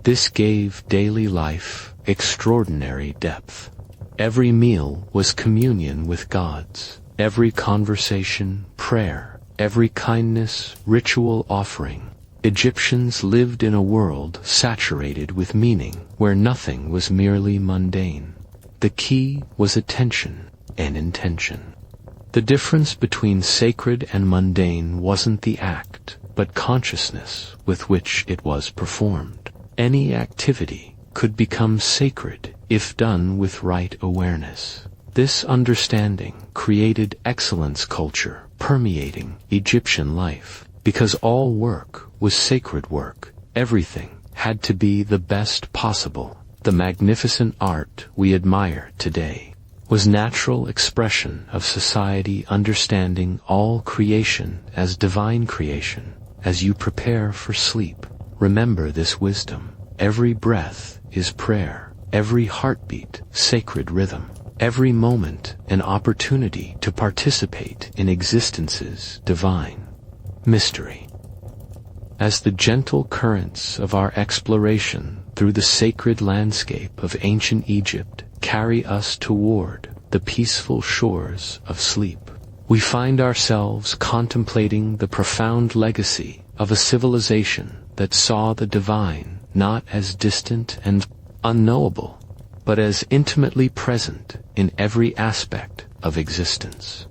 This gave daily life extraordinary depth. Every meal was communion with gods, every conversation prayer, every kindness ritual offering. Egyptians lived in a world saturated with meaning, where nothing was merely mundane. The key was attention and intention. The difference between sacred and mundane wasn't the act, but consciousness with which it was performed. Any activity could become sacred if done with right awareness. This understanding created excellence culture permeating Egyptian life. Because all work was sacred work, everything had to be the best possible. The magnificent art we admire today was natural expression of society understanding all creation as divine creation. As you prepare for sleep, remember this wisdom. Every breath is prayer, every heartbeat sacred rhythm, every moment an opportunity to participate in existence's divine mystery. As the gentle currents of our exploration through the sacred landscape of ancient Egypt carry us toward the peaceful shores of sleep, we find ourselves contemplating the profound legacy of a civilization that saw the divine not as distant and unknowable, but as intimately present in every aspect of existence.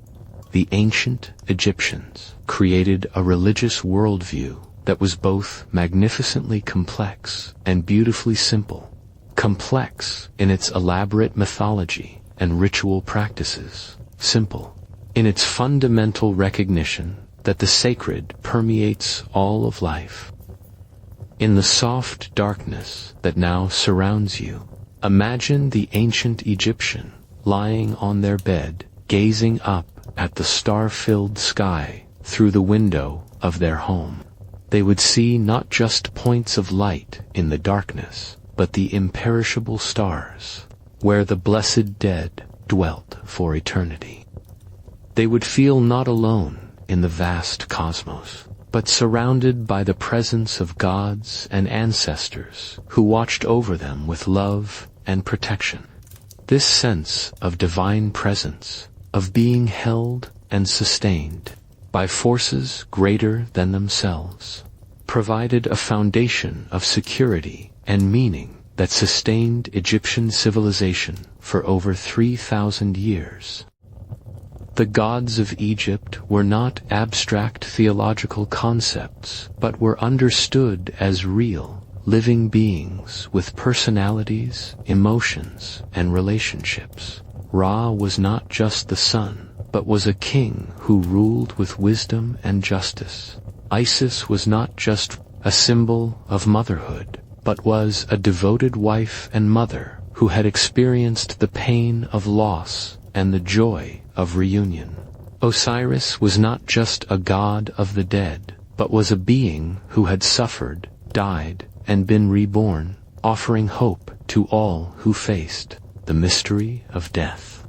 The ancient Egyptians created a religious worldview that was both magnificently complex and beautifully simple. Complex in its elaborate mythology and ritual practices, simple in its fundamental recognition that the sacred permeates all of life. In the soft darkness that now surrounds you, imagine the ancient Egyptian lying on their bed, gazing up at the star-filled sky through the window of their home. They would see not just points of light in the darkness, but the imperishable stars, where the blessed dead dwelt for eternity. They would feel not alone in the vast cosmos, but surrounded by the presence of gods and ancestors who watched over them with love and protection. This sense of divine presence, of being held and sustained by forces greater than themselves, provided a foundation of security and meaning that sustained Egyptian civilization for over 3,000 years. The gods of Egypt were not abstract theological concepts, but were understood as real, living beings with personalities, emotions, and relationships. Ra was not just the sun, but was a king who ruled with wisdom and justice. Isis was not just a symbol of motherhood, but was a devoted wife and mother who had experienced the pain of loss and the joy of reunion. Osiris was not just a god of the dead, but was a being who had suffered, died, and been reborn, offering hope to all who faced the mystery of death.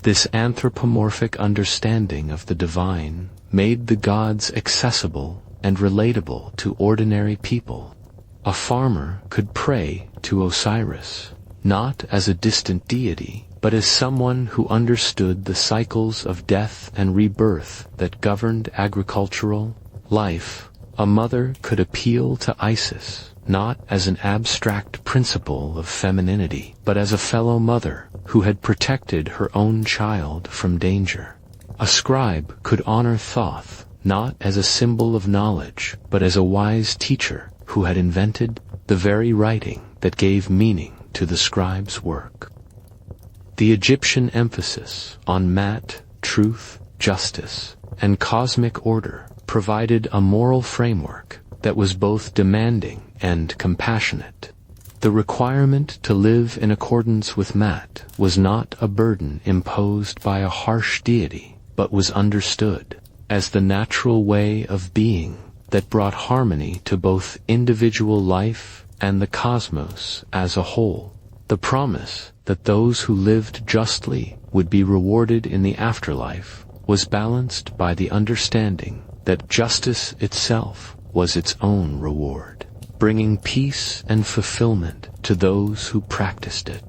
This anthropomorphic understanding of the divine made the gods accessible and relatable to ordinary people. A farmer could pray to Osiris, not as a distant deity, but as someone who understood the cycles of death and rebirth that governed agricultural life. A mother could appeal to Isis, not as an abstract principle of femininity, but as a fellow mother who had protected her own child from danger. A scribe could honor Thoth, not as a symbol of knowledge, but as a wise teacher who had invented the very writing that gave meaning to the scribe's work. The Egyptian emphasis on Mat, truth, justice, and cosmic order provided a moral framework that was both demanding and compassionate. The requirement to live in accordance with Mat was not a burden imposed by a harsh deity, but was understood as the natural way of being that brought harmony to both individual life and the cosmos as a whole. The promise that those who lived justly would be rewarded in the afterlife was balanced by the understanding that justice itself was its own reward, bringing peace and fulfillment to those who practiced it.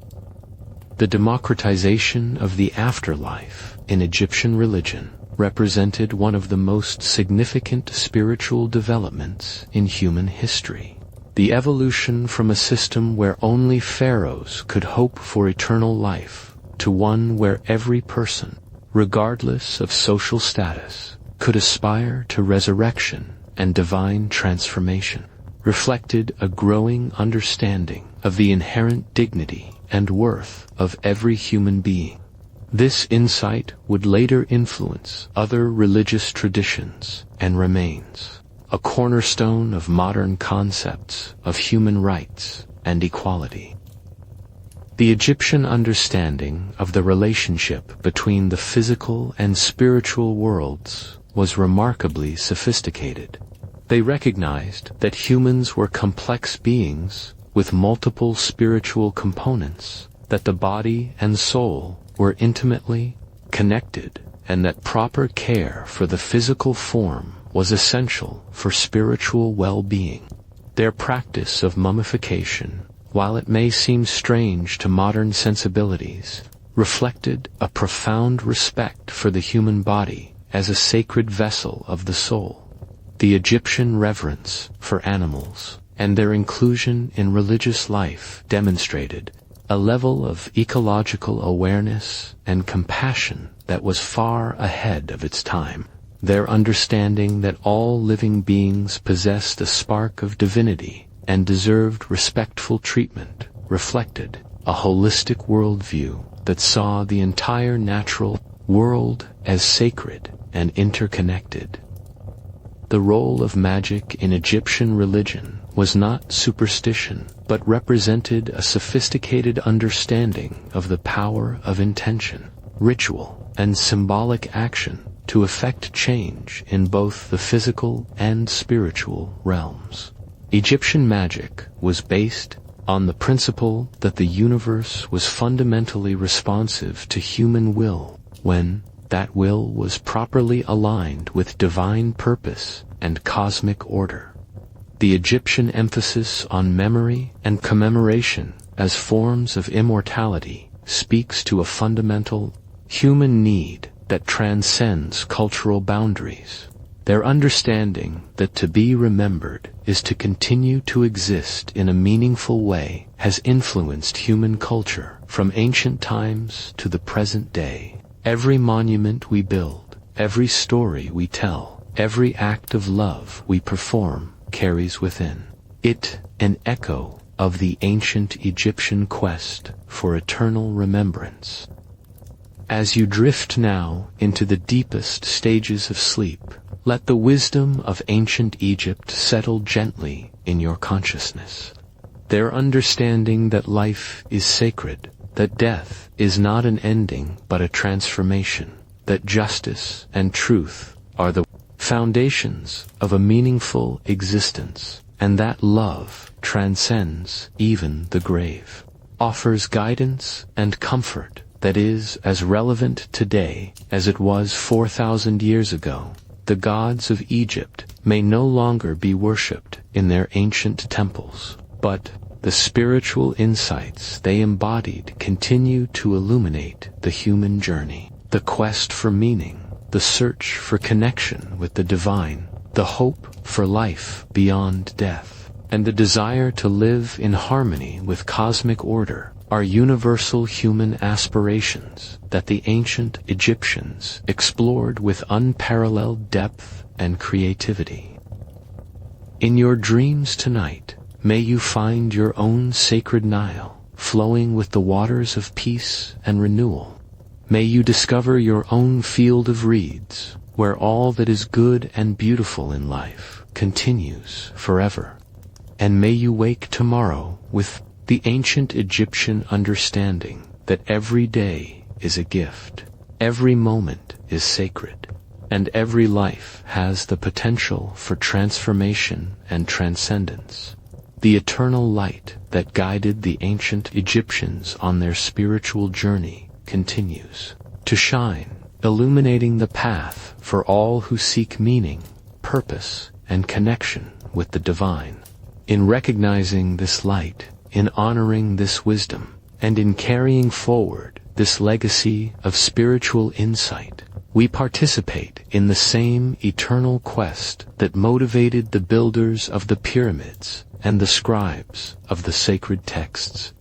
The democratization of the afterlife in Egyptian religion represented one of the most significant spiritual developments in human history. The evolution from a system where only pharaohs could hope for eternal life to one where every person, regardless of social status, could aspire to resurrection and divine transformation, reflected a growing understanding of the inherent dignity and worth of every human being. This insight would later influence other religious traditions and remains a cornerstone of modern concepts of human rights and equality. The Egyptian understanding of the relationship between the physical and spiritual worlds was remarkably sophisticated. They recognized that humans were complex beings with multiple spiritual components, that the body and soul were intimately connected, and that proper care for the physical form was essential for spiritual well-being. Their practice of mummification, while it may seem strange to modern sensibilities, reflected a profound respect for the human body as a sacred vessel of the soul. The Egyptian reverence for animals and their inclusion in religious life demonstrated a level of ecological awareness and compassion that was far ahead of its time. Their understanding that all living beings possessed a spark of divinity and deserved respectful treatment reflected a holistic worldview that saw the entire natural world as sacred and interconnected. The role of magic in Egyptian religion was not superstition, but represented a sophisticated understanding of the power of intention, ritual, and symbolic action to effect change in both the physical and spiritual realms. Egyptian magic was based on the principle that the universe was fundamentally responsive to human will when that will was properly aligned with divine purpose and cosmic order. The Egyptian emphasis on memory and commemoration as forms of immortality speaks to a fundamental human need that transcends cultural boundaries. Their understanding that to be remembered is to continue to exist in a meaningful way has influenced human culture from ancient times to the present day. Every monument we build, every story we tell, every act of love we perform carries within it an echo of the ancient Egyptian quest for eternal remembrance. As you drift now into the deepest stages of sleep, let the wisdom of ancient Egypt settle gently in your consciousness. Their understanding that life is sacred, that death is not an ending but a transformation, that justice and truth are the foundations of a meaningful existence, and that love transcends even the grave, offers guidance and comfort that is as relevant today as it was 4,000 years ago. The gods of Egypt may no longer be worshipped in their ancient temples, but the spiritual insights they embodied continue to illuminate the human journey, the quest for meaning, the search for connection with the divine, the hope for life beyond death, and the desire to live in harmony with cosmic order are universal human aspirations that the ancient Egyptians explored with unparalleled depth and creativity. In your dreams tonight, may you find your own sacred Nile, flowing with the waters of peace and renewal. May you discover your own field of reeds, where all that is good and beautiful in life continues forever. And may you wake tomorrow with the ancient Egyptian understanding that every day is a gift, every moment is sacred, and every life has the potential for transformation and transcendence. The eternal light that guided the ancient Egyptians on their spiritual journey continues to shine, illuminating the path for all who seek meaning, purpose, and connection with the divine. In recognizing this light, in honoring this wisdom, and in carrying forward this legacy of spiritual insight, we participate in the same eternal quest that motivated the builders of the pyramids and the scribes of the sacred texts.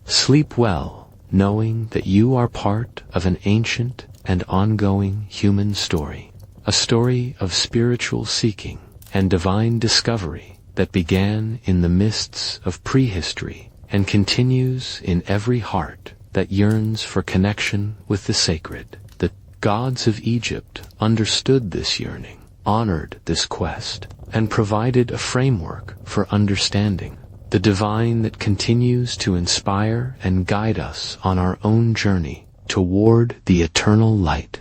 Sleep well, knowing that you are part of an ancient and ongoing human story, a story of spiritual seeking and divine discovery that began in the mists of prehistory and continues in every heart that yearns for connection with the sacred. The gods of Egypt understood this yearning, honored this quest, and provided a framework for understanding the divine that continues to inspire and guide us on our own journey toward the eternal light.